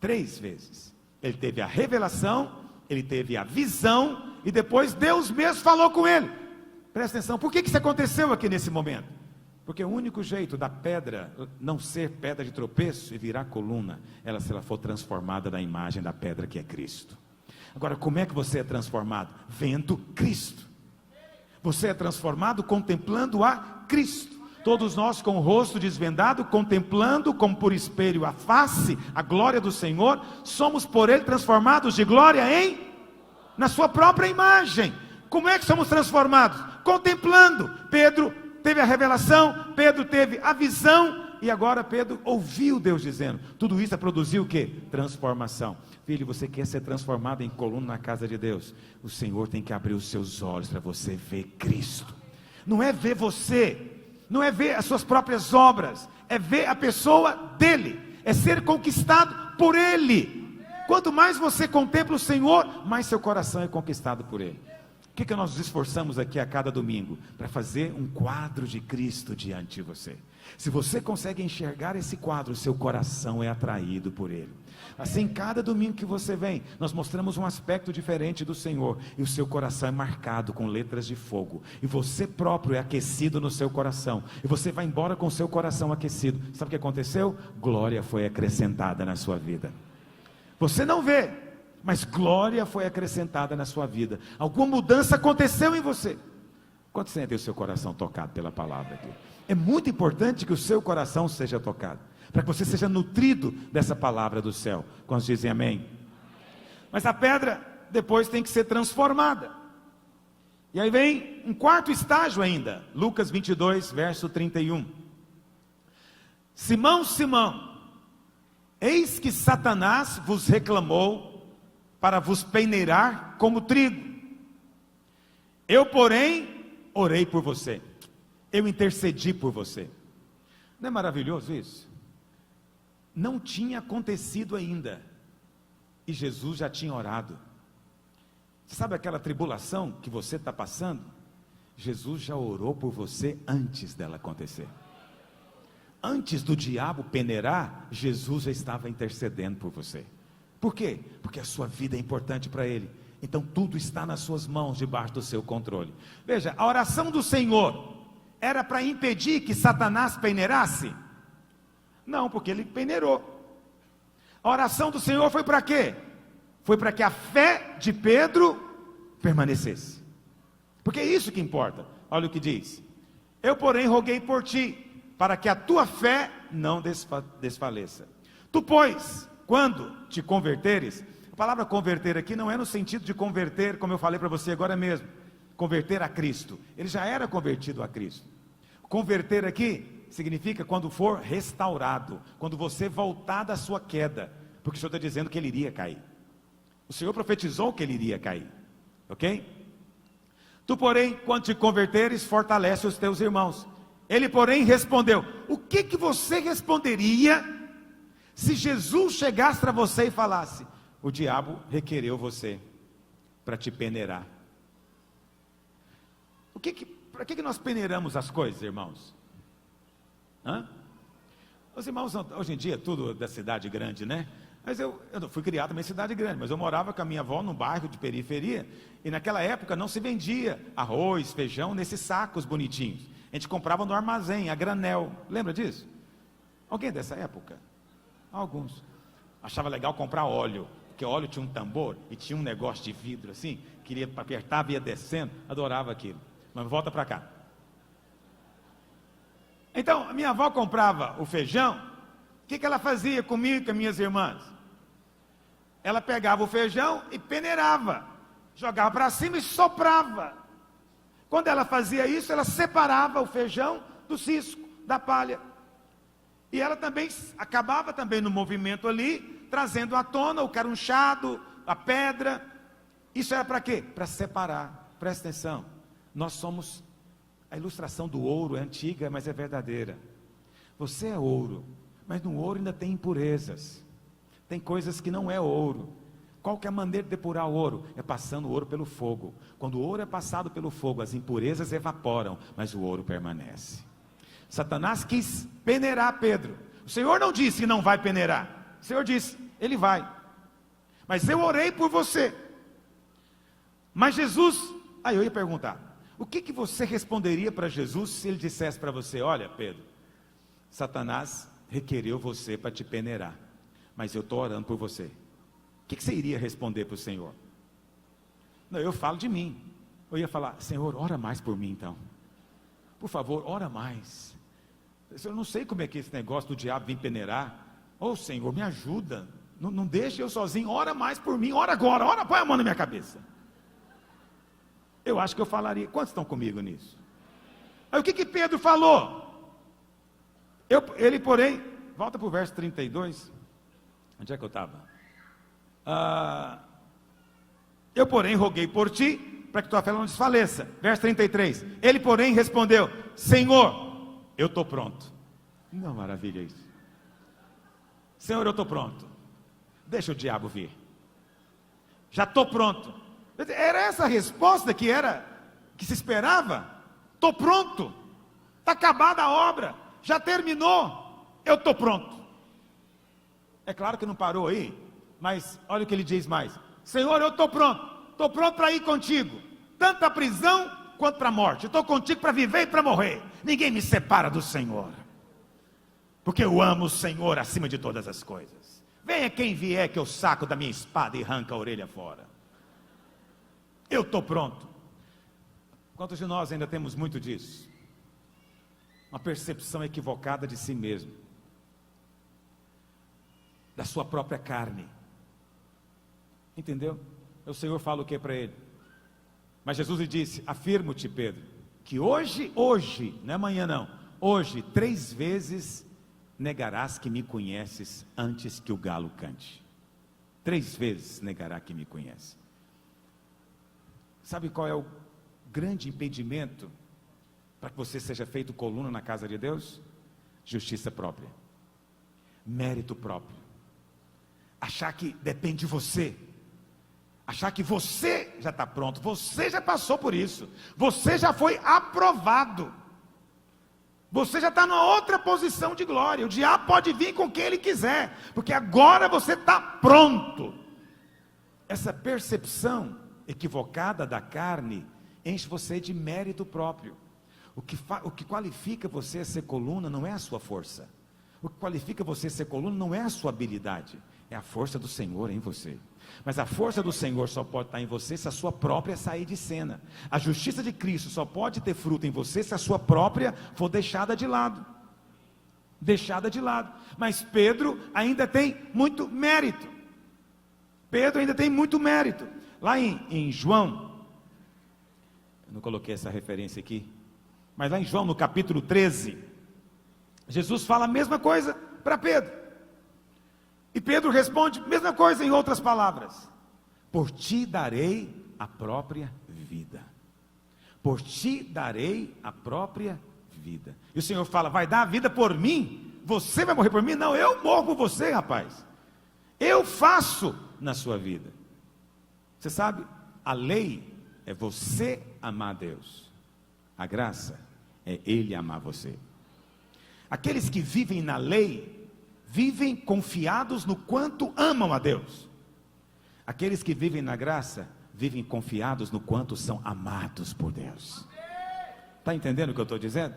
3 vezes ele teve a revelação, ele teve a visão, e depois Deus mesmo falou com ele. Presta atenção, por que isso aconteceu aqui nesse momento? Porque o único jeito da pedra não ser pedra de tropeço e virar coluna, se ela for transformada na imagem da pedra que é Cristo. Agora, como é que você é transformado? Vendo Cristo. Você é transformado contemplando a Cristo. Todos nós com o rosto desvendado, contemplando como por espelho a face, a glória do Senhor, somos por Ele transformados de glória na sua própria imagem. Como é que somos transformados? Contemplando. Pedro teve a revelação, Pedro teve a visão, e agora Pedro ouviu Deus dizendo. Tudo isso produziu o quê? Transformação. Filho, você quer ser transformado em coluna na casa de Deus? O Senhor tem que abrir os seus olhos para você ver Cristo. Não é ver você, não é ver as suas próprias obras, é ver a pessoa dele, é ser conquistado por ele. Quanto mais você contempla o Senhor, mais seu coração é conquistado por ele. O que nós nos esforçamos aqui a cada domingo? Para fazer um quadro de Cristo diante de você. Se você consegue enxergar esse quadro, seu coração é atraído por ele. Assim, cada domingo que você vem, nós mostramos um aspecto diferente do Senhor, e o seu coração é marcado com letras de fogo, e você próprio é aquecido no seu coração, e você vai embora com o seu coração aquecido. Sabe o que aconteceu? Glória foi acrescentada na sua vida. Você não vê, mas glória foi acrescentada na sua vida. Alguma mudança aconteceu em você. Quanto você tem o seu coração tocado pela palavra aqui? É muito importante que o seu coração seja tocado, para que você seja nutrido dessa palavra do céu. Quantos dizem amém? Mas a pedra depois tem que ser transformada. E aí vem um quarto estágio ainda. Lucas 22, verso 31. Simão, Simão, eis que Satanás vos reclamou para vos peneirar como trigo. Eu, porém, orei por você. Eu intercedi por você. Não é maravilhoso isso? Não tinha acontecido ainda, e Jesus já tinha orado. Você sabe aquela tribulação que você está passando? Jesus já orou por você antes dela acontecer. Antes do diabo peneirar, Jesus já estava intercedendo por você. Por quê? Porque a sua vida é importante para Ele. Então tudo está nas suas mãos, debaixo do seu controle. Veja, a oração do Senhor era para impedir que Satanás peneirasse? Não, porque ele peneirou. A oração do Senhor foi para quê? Foi para que a fé de Pedro permanecesse. Porque é isso que importa. Olha o que diz: eu, porém, roguei por ti, para que a tua fé não desfaleça. Tu, pois, quando te converteres, a palavra converter aqui não é no sentido de converter, como eu falei para você agora mesmo, converter a Cristo. Ele já era convertido a Cristo. Converter aqui significa quando for restaurado, quando você voltar da sua queda. porque o Senhor está dizendo que ele iria cair. O Senhor profetizou que ele iria cair, ok? Tu, porém, quando te converteres, fortalece os teus irmãos. Ele, porém, respondeu: o que você responderia se Jesus chegasse para você e falasse: o diabo requereu você para te peneirar? Para que nós peneiramos as coisas, irmãos? Os irmãos, hoje em dia, tudo da cidade grande, né? Mas eu não fui criado também em cidade grande, mas eu morava com a minha avó num bairro de periferia, e naquela época não se vendia arroz, feijão nesses sacos bonitinhos. A gente comprava no armazém, a granel. Lembra disso? Alguém dessa época? Alguns. Achava legal comprar óleo, porque óleo tinha um tambor e tinha um negócio de vidro assim, queria apertar, ia descendo, adorava aquilo. Mas volta para cá. Então, a minha avó comprava o feijão. O que ela fazia comigo e com as minhas irmãs? Ela pegava o feijão e peneirava, jogava para cima e soprava. Quando ela fazia isso, ela separava o feijão do cisco, da palha. E ela também acabava também no movimento ali, trazendo à tona o carunchado, a pedra. Isso era para quê? Para separar. Presta atenção. Nós somos, a ilustração do ouro é antiga, mas é verdadeira. Você é ouro, mas no ouro ainda tem impurezas. Tem coisas que não é ouro. Qual que é a maneira de depurar o ouro? É passando o ouro pelo fogo. Quando o ouro é passado pelo fogo, as impurezas evaporam, mas o ouro permanece. Satanás quis peneirar Pedro. O Senhor não disse que não vai peneirar. O Senhor disse, ele vai. Mas eu orei por você. Mas Jesus, aí eu ia perguntar, o que você responderia para Jesus se ele dissesse para você: olha, Pedro, Satanás requereu você para te peneirar, mas eu estou orando por você. O que você iria responder para o Senhor? Não, eu falo de mim. Eu ia falar: Senhor, ora mais por mim então. Por favor, ora mais. Eu não sei como é que esse negócio do diabo vir peneirar. Ô Senhor, me ajuda. Não deixe eu sozinho. Ora mais por mim. Ora agora. Ora, põe a mão na minha cabeça. Eu acho que eu falaria. Quantos estão comigo nisso? Aí o que Pedro falou? Ele, porém, volta para o verso 32. Onde é que eu estava? Eu, porém, roguei por ti, para que tua fé não desfaleça. Verso 33. Ele, porém, respondeu: Senhor, eu estou pronto. Não, maravilha isso. Senhor, eu estou pronto. Deixa o diabo vir. Já estou pronto. Era essa a resposta que se esperava? Estou pronto. Está acabada a obra. Já terminou. Eu estou pronto. É claro que não parou aí, mas olha o que ele diz mais: Senhor, eu estou pronto. Estou pronto para ir contigo, tanto para a prisão quanto para a morte. Estou contigo para viver e para morrer. Ninguém me separa do Senhor, porque eu amo o Senhor acima de todas as coisas. Venha quem vier, que eu saco da minha espada e arranco a orelha fora. Eu estou pronto. Quantos de nós ainda temos muito disso? Uma percepção equivocada de si mesmo, da sua própria carne. Entendeu? O Senhor fala o que para ele? Mas Jesus lhe disse: afirmo-te, Pedro, que hoje, não é amanhã não, hoje 3 vezes negarás que me conheces antes que o galo cante. 3 vezes negará que me conhece. Sabe qual é o grande impedimento para que você seja feito coluna na casa de Deus? Justiça própria, mérito próprio, achar que depende de você, achar que você já está pronto, você já passou por isso, você já foi aprovado, você já está numa outra posição de glória. O diabo pode vir com quem ele quiser, porque agora você está pronto. Essa percepção equivocada da carne enche você de mérito próprio. O que qualifica você a ser coluna não é a sua força. O que qualifica você a ser coluna não é a sua habilidade, é a força do Senhor em você. Mas a força do Senhor só pode estar em você se a sua própria sair de cena. A justiça de Cristo só pode ter fruto em você se a sua própria for deixada de lado. Deixada de lado. Mas Pedro ainda tem muito mérito. Pedro ainda tem muito mérito. Lá em João, eu não coloquei essa referência aqui, mas lá em João, no capítulo 13, Jesus fala a mesma coisa para Pedro. E Pedro responde, mesma coisa em outras palavras: por ti darei a própria vida. Por ti darei a própria vida. E o Senhor fala, vai dar a vida por mim? Você vai morrer por mim? Não, eu morro por você, rapaz. Eu faço na sua vida. Você sabe, a lei é você amar a Deus. A graça é Ele amar você. Aqueles que vivem na lei, vivem confiados no quanto amam a Deus. Aqueles que vivem na graça, vivem confiados no quanto são amados por Deus. Está entendendo o que eu estou dizendo?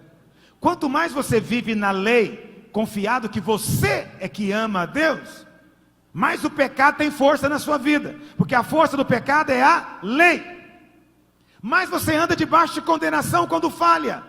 Quanto mais você vive na lei, confiado que você é que ama a Deus, mais o pecado tem força na sua vida, porque a força do pecado é a lei. Mais você anda debaixo de condenação quando falha,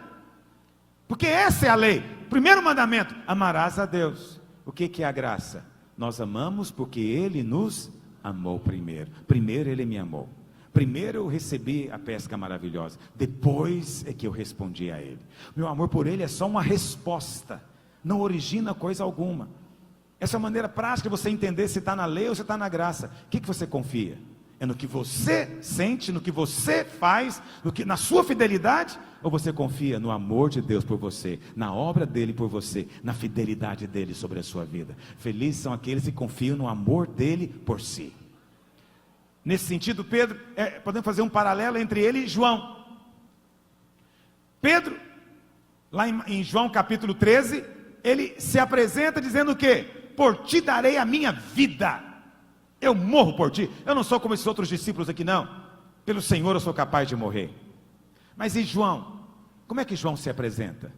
porque essa é a lei. Primeiro mandamento, amarás a Deus. O que é a graça? Nós amamos porque Ele nos amou primeiro. Primeiro Ele me amou. Primeiro eu recebi a pesca maravilhosa, depois é que eu respondi a Ele. Meu amor por Ele é só uma resposta, não origina coisa alguma. Essa é a maneira prática de você entender se está na lei ou se está na graça. O que você confia? É no que você sente, no que você faz, na sua fidelidade? Ou você confia no amor de Deus por você, na obra dEle por você, na fidelidade dEle sobre a sua vida? Felizes são aqueles que confiam no amor dEle por si. Nesse sentido, Pedro, podemos fazer um paralelo entre ele e João. Pedro, lá em João capítulo 13, ele se apresenta dizendo o quê? Por ti darei a minha vida. Eu morro por ti. Eu não sou como esses outros discípulos aqui, não. Pelo Senhor eu sou capaz de morrer. Mas e João? Como é que João se apresenta?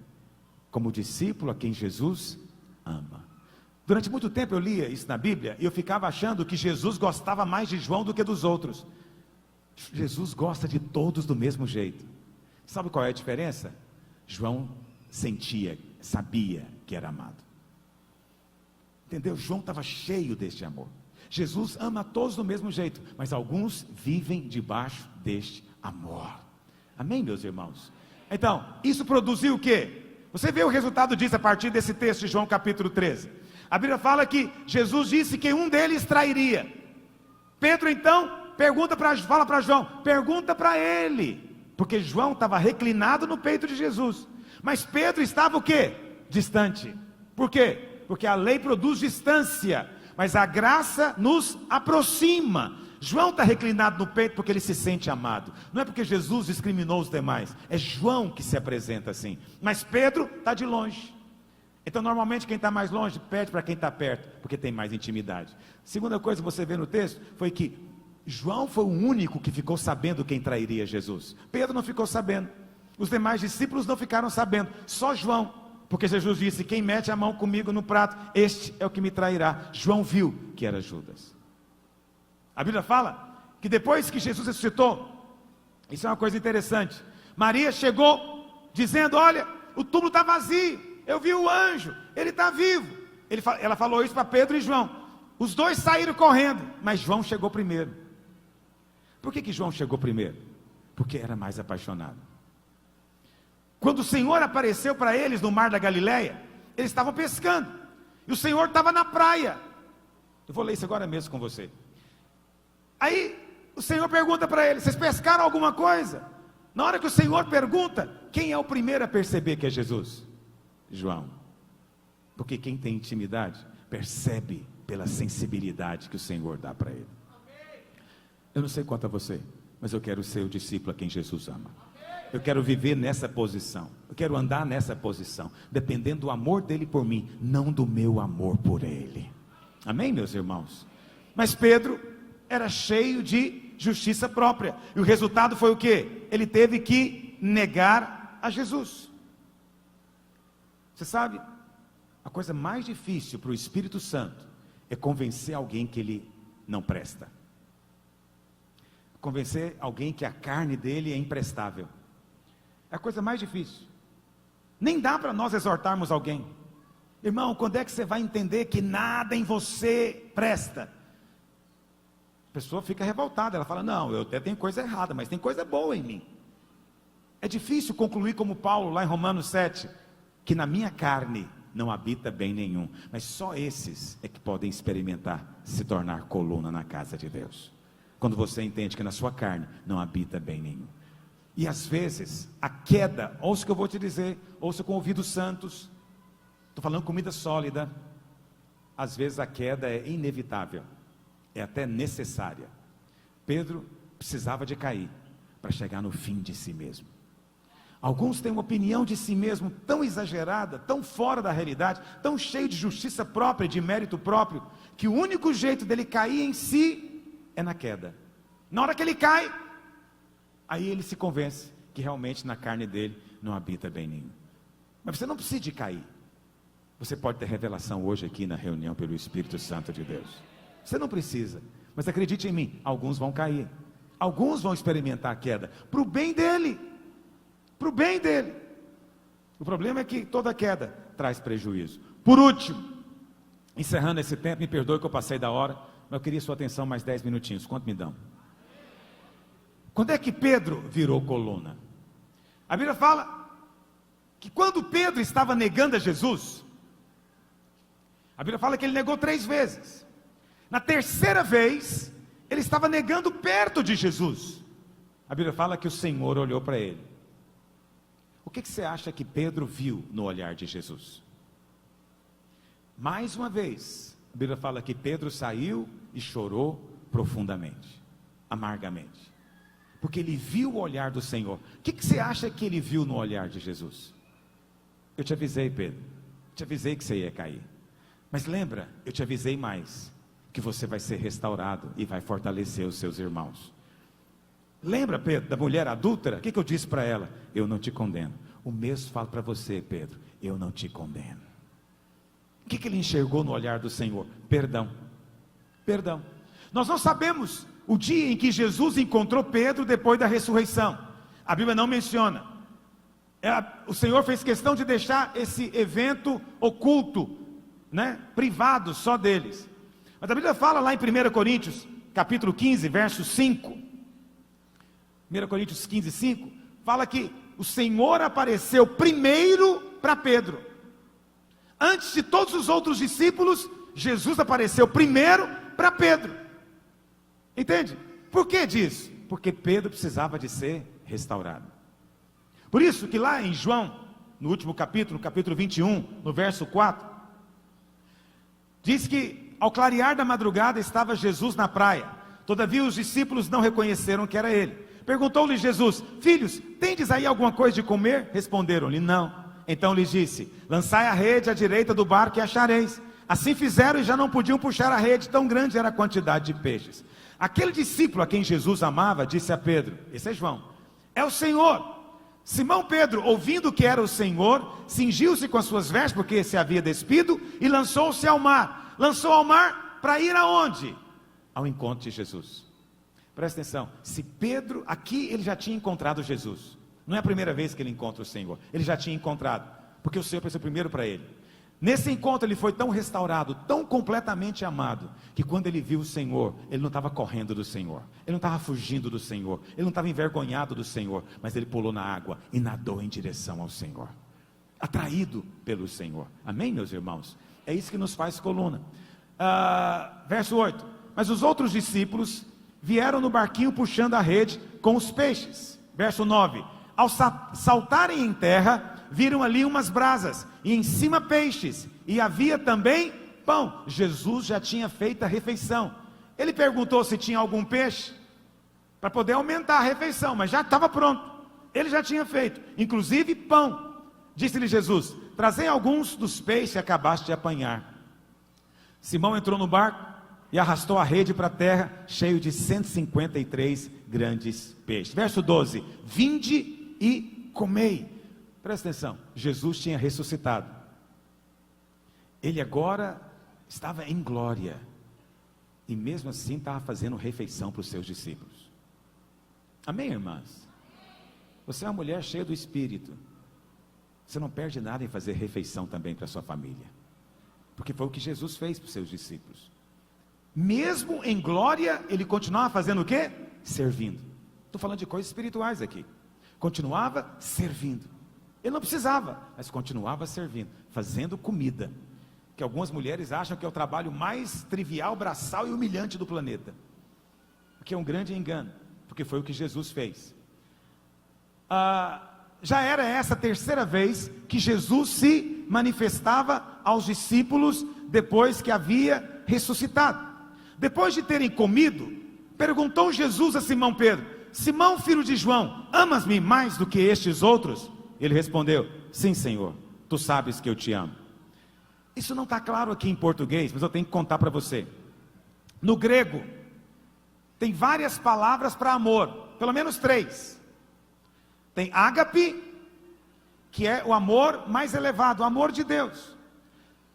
Como discípulo a quem Jesus ama. Durante muito tempo eu lia isso na Bíblia e eu ficava achando que Jesus gostava mais de João do que dos outros. Jesus gosta de todos do mesmo jeito. Sabe qual é a diferença? João sentia, sabia que era amado. Entendeu? João estava cheio deste amor. Jesus ama a todos do mesmo jeito, mas alguns vivem debaixo deste amor. Amém, meus irmãos? Então, isso produziu o quê? Você vê o resultado disso a partir desse texto de João capítulo 13. A Bíblia fala que Jesus disse que um deles trairia. Pedro então fala para João, pergunta para ele, porque João estava reclinado no peito de Jesus, mas Pedro estava o quê? Distante. Por quê? Porque a lei produz distância, mas a graça nos aproxima. João está reclinado no peito porque ele se sente amado, não é porque Jesus discriminou os demais, é João que se apresenta assim, mas Pedro está de longe. Então normalmente quem está mais longe pede para quem está perto, porque tem mais intimidade. Segunda coisa que você vê no texto, foi que João foi o único que ficou sabendo quem trairia Jesus. Pedro não ficou sabendo, os demais discípulos não ficaram sabendo, só João, porque Jesus disse, quem mete a mão comigo no prato, este é o que me trairá. João viu que era Judas. A Bíblia fala que depois que Jesus ressuscitou, isso é uma coisa interessante, Maria chegou dizendo, olha, o túmulo está vazio, eu vi o anjo, ele está vivo. Ela falou isso para Pedro e João. Os dois saíram correndo, mas João chegou primeiro. Por que João chegou primeiro? Porque era mais apaixonado. Quando o Senhor apareceu para eles no mar da Galileia, eles estavam pescando, e o Senhor estava na praia. Eu vou ler isso agora mesmo com você. Aí o Senhor pergunta para eles, vocês pescaram alguma coisa? Na hora que o Senhor pergunta, quem é o primeiro a perceber que é Jesus? João. Porque quem tem intimidade percebe pela sensibilidade que o Senhor dá para ele. Eu não sei quanto a você, mas eu quero ser o discípulo a quem Jesus ama. Eu quero viver nessa posição, eu quero andar nessa posição, dependendo do amor dele por mim, não do meu amor por ele. Amém, meus irmãos? Mas Pedro era cheio de justiça própria, e o resultado foi o quê? Ele teve que negar a Jesus. Você sabe, a coisa mais difícil para o Espírito Santo é convencer alguém que ele não presta. Convencer alguém que a carne dele é imprestável. É a coisa mais difícil. Nem dá para nós exortarmos alguém. Irmão, quando é que você vai entender que nada em você presta? A pessoa fica revoltada, ela fala, não, eu até tenho coisa errada, mas tem coisa boa em mim. É difícil concluir como Paulo, lá em Romanos 7, que na minha carne não habita bem nenhum. Mas só esses é que podem experimentar se tornar coluna na casa de Deus. Quando você entende que na sua carne não habita bem nenhum. E às vezes, a queda, ouça o que eu vou te dizer, ouça com ouvidos santos, estou falando comida sólida, às vezes a queda é inevitável, é até necessária. Pedro precisava de cair, para chegar no fim de si mesmo. Alguns têm uma opinião de si mesmo tão exagerada, tão fora da realidade, tão cheio de justiça própria, de mérito próprio, que o único jeito dele cair em si é na queda. Na hora que ele cai, aí ele se convence que realmente na carne dele não habita bem nenhum. Mas você não precisa de cair. Você pode ter revelação hoje aqui na reunião pelo Espírito Santo de Deus. Você não precisa, mas acredite em mim, alguns vão cair. Alguns vão experimentar a queda, para o bem dele. Para o bem dele. O problema é que toda queda traz prejuízo. Por último, encerrando esse tempo, me perdoe que eu passei da hora, mas eu queria sua atenção mais 10 minutinhos. Quanto me dão? Quando é que Pedro virou coluna? A Bíblia fala que quando Pedro estava negando a Jesus, a Bíblia fala que ele negou 3 vezes. Na terceira vez, ele estava negando perto de Jesus. A Bíblia fala que o Senhor olhou para ele. O que você acha que Pedro viu no olhar de Jesus? Mais uma vez, a Bíblia fala que Pedro saiu e chorou profundamente, amargamente, porque ele viu o olhar do Senhor. O que você acha que ele viu no olhar de Jesus? Eu te avisei, Pedro, te avisei que você ia cair, mas lembra, eu te avisei mais, que você vai ser restaurado e vai fortalecer os seus irmãos. Lembra, Pedro, da mulher adúltera? O que eu disse para ela? Eu não te condeno. O mesmo falo para você, Pedro, eu não te condeno. O que ele enxergou no olhar do Senhor? Perdão. Perdão. Nós não sabemos o dia em que Jesus encontrou Pedro depois da ressurreição. A Bíblia não menciona. O Senhor fez questão de deixar esse evento oculto, privado só deles. Mas a Bíblia fala lá em 1 Coríntios, capítulo 15, verso 5. 1 Coríntios 15, 5, fala que o Senhor apareceu primeiro para Pedro. Antes de todos os outros discípulos, Jesus apareceu primeiro para Pedro. Entende? Por que disso? Porque Pedro precisava de ser restaurado. Por isso que lá em João, no último capítulo, capítulo 21, no verso 4, diz que ao clarear da madrugada estava Jesus na praia. Todavia os discípulos não reconheceram que era ele. Perguntou-lhe Jesus: filhos, tendes aí alguma coisa de comer? Responderam-lhe: não. Então lhes disse: lançai a rede à direita do barco e achareis. Assim fizeram e já não podiam puxar a rede, tão grande era a quantidade de peixes. Aquele discípulo a quem Jesus amava disse a Pedro, esse é João: é o Senhor. Simão Pedro, ouvindo que era o Senhor, cingiu-se com as suas vestes, porque se havia despido, e lançou-se ao mar. Lançou ao mar para ir aonde? Ao encontro de Jesus. Presta atenção, se Pedro, aqui ele já tinha encontrado Jesus, não é a primeira vez que ele encontra o Senhor, ele já tinha encontrado, porque o Senhor apareceu primeiro para ele. Nesse encontro ele foi tão restaurado, tão completamente amado, que quando ele viu o Senhor, ele não estava correndo do Senhor, ele não estava fugindo do Senhor, ele não estava envergonhado do Senhor, mas ele pulou na água e nadou em direção ao Senhor, atraído pelo Senhor. Amém, meus irmãos? É isso que nos faz coluna. Verso 8, mas os outros discípulos vieram no barquinho puxando a rede com os peixes. Verso 9, ao saltarem em terra, viram ali umas brasas, e em cima peixes, e havia também pão. Jesus já tinha feito a refeição. Ele perguntou se tinha algum peixe, para poder aumentar a refeição, mas já estava pronto, ele já tinha feito, inclusive pão. Disse-lhe Jesus: trazei alguns dos peixes que acabaste de apanhar. Simão entrou no barco e arrastou a rede para a terra, cheio de 153 grandes peixes. Verso 12, vinde e comei. Presta atenção, Jesus tinha ressuscitado, ele agora estava em glória, e mesmo assim estava fazendo refeição para os seus discípulos. Amém, irmãs? Você é uma mulher cheia do Espírito, você não perde nada em fazer refeição também para a sua família, porque foi o que Jesus fez para os seus discípulos. Mesmo em glória, ele continuava fazendo o quê? Servindo. Estou falando de coisas espirituais aqui. Continuava servindo. Ele não precisava, mas continuava servindo, fazendo comida, que algumas mulheres acham que é o trabalho mais trivial, braçal e humilhante do planeta, o que é um grande engano, porque foi o que Jesus fez. Já era essa a terceira vez que Jesus se manifestava aos discípulos depois que havia ressuscitado. Depois de terem comido, perguntou Jesus a Simão Pedro: Simão, filho de João, amas-me mais do que estes outros? Ele respondeu: sim, Senhor, tu sabes que eu te amo. Isso não está claro aqui em português, mas eu tenho que contar para você. No grego, tem várias palavras para amor, pelo menos 3. Tem ágape, que é o amor mais elevado, o amor de Deus.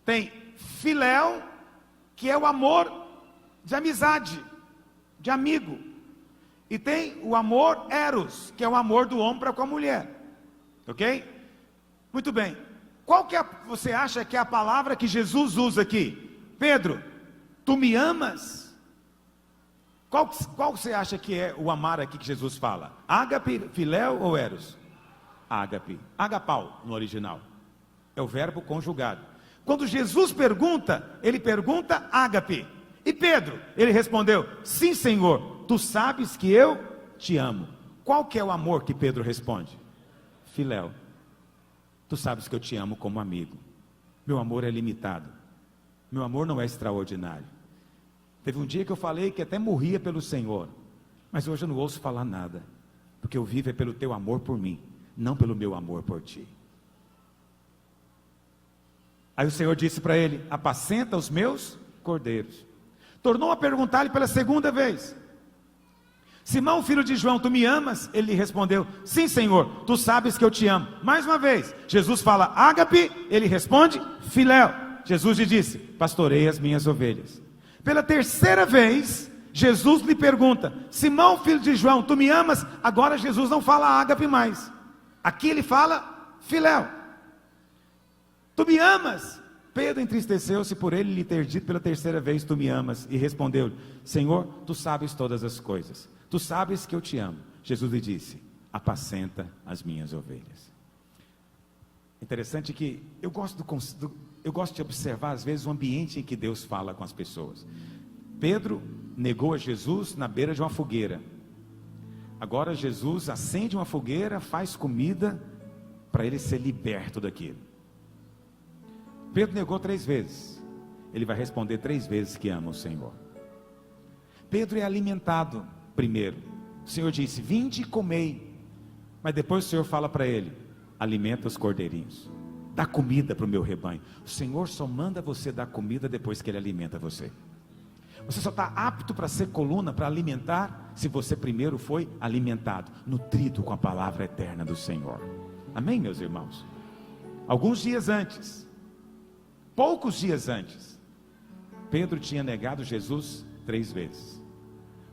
Tem filéu, que é o amor de amizade, de amigo. E tem o amor eros, que é o amor do homem para com a mulher. Ok? Muito bem. Qual que você acha que é a palavra que Jesus usa aqui? Pedro, tu me amas? Qual você acha que é o amar aqui que Jesus fala? Ágape, filéu ou eros? Ágape, agapau no original. É o verbo conjugado. Quando Jesus pergunta, ele pergunta ágape. E Pedro, ele respondeu: sim, Senhor, tu sabes que eu te amo. Qual que é o amor que Pedro responde? Filéu. Tu sabes que eu te amo como amigo. Meu amor é limitado. Meu amor não é extraordinário. Teve um dia que eu falei que até morria pelo Senhor, mas hoje eu não ouço falar nada, porque eu vivo é pelo teu amor por mim, não pelo meu amor por ti. Aí o Senhor disse para ele: apacenta os meus cordeiros. Tornou a perguntar-lhe pela segunda vez: Simão, filho de João, tu me amas? Ele lhe respondeu: sim, Senhor, tu sabes que eu te amo. Mais uma vez, Jesus fala ágape, ele responde filéu. Jesus lhe disse: pastorei as minhas ovelhas. Pela terceira vez, Jesus lhe pergunta: Simão, filho de João, tu me amas? Agora Jesus não fala ágape mais, aqui ele fala filéu. Tu me amas? Pedro entristeceu-se por ele lhe ter dito pela terceira vez: tu me amas, e respondeu-lhe: Senhor, tu sabes todas as coisas, tu sabes que eu te amo. Jesus lhe disse: apacenta as minhas ovelhas. Interessante que eu gosto de observar às vezes o ambiente em que Deus fala com as pessoas. Pedro negou a Jesus na beira de uma fogueira. Agora Jesus acende uma fogueira, faz comida para ele ser liberto daquilo. Pedro negou 3 vezes. Ele vai responder 3 vezes que ama o Senhor. Pedro é alimentado primeiro. O Senhor disse: vinde e comei. Mas depois o Senhor fala para ele: alimenta os cordeirinhos, dá comida para o meu rebanho. O Senhor só manda você dar comida depois que Ele alimenta você. Você só está apto para ser coluna, para alimentar, se você primeiro foi alimentado, nutrido com a palavra eterna do Senhor. Amém, meus irmãos? Alguns dias antes, poucos dias antes, Pedro tinha negado Jesus 3 vezes.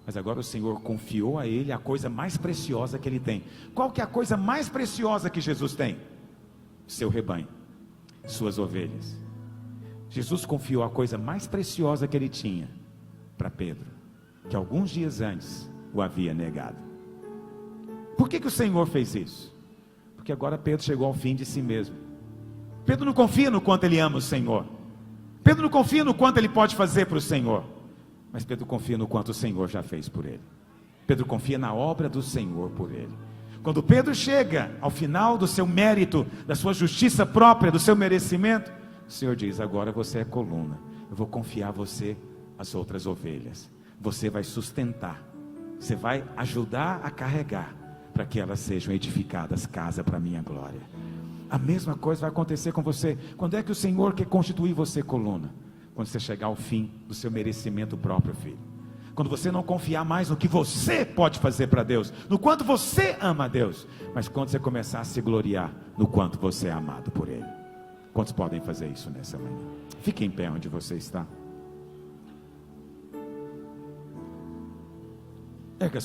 Mas agora o Senhor confiou a ele a coisa mais preciosa que ele tem. Qual que é a coisa mais preciosa que Jesus tem? Seu rebanho, suas ovelhas. Jesus confiou a coisa mais preciosa que ele tinha para Pedro, que alguns dias antes o havia negado. Por que o Senhor fez isso? Porque agora Pedro chegou ao fim de si mesmo. Pedro não confia no quanto ele ama o Senhor. Pedro não confia no quanto ele pode fazer para o Senhor. Mas Pedro confia no quanto o Senhor já fez por ele. Pedro confia na obra do Senhor por ele. Quando Pedro chega ao final do seu mérito, da sua justiça própria, do seu merecimento, o Senhor diz: agora você é coluna, eu vou confiar a você as outras ovelhas. Você vai sustentar, você vai ajudar a carregar, para que elas sejam edificadas casa para a minha glória. A mesma coisa vai acontecer com você. Quando é que o Senhor quer constituir você coluna? Quando você chegar ao fim do seu merecimento próprio, filho. Quando você não confiar mais no que você pode fazer para Deus, no quanto você ama a Deus, mas quando você começar a se gloriar no quanto você é amado por Ele. Quantos podem fazer isso nessa manhã? Fique em pé onde você está. Erga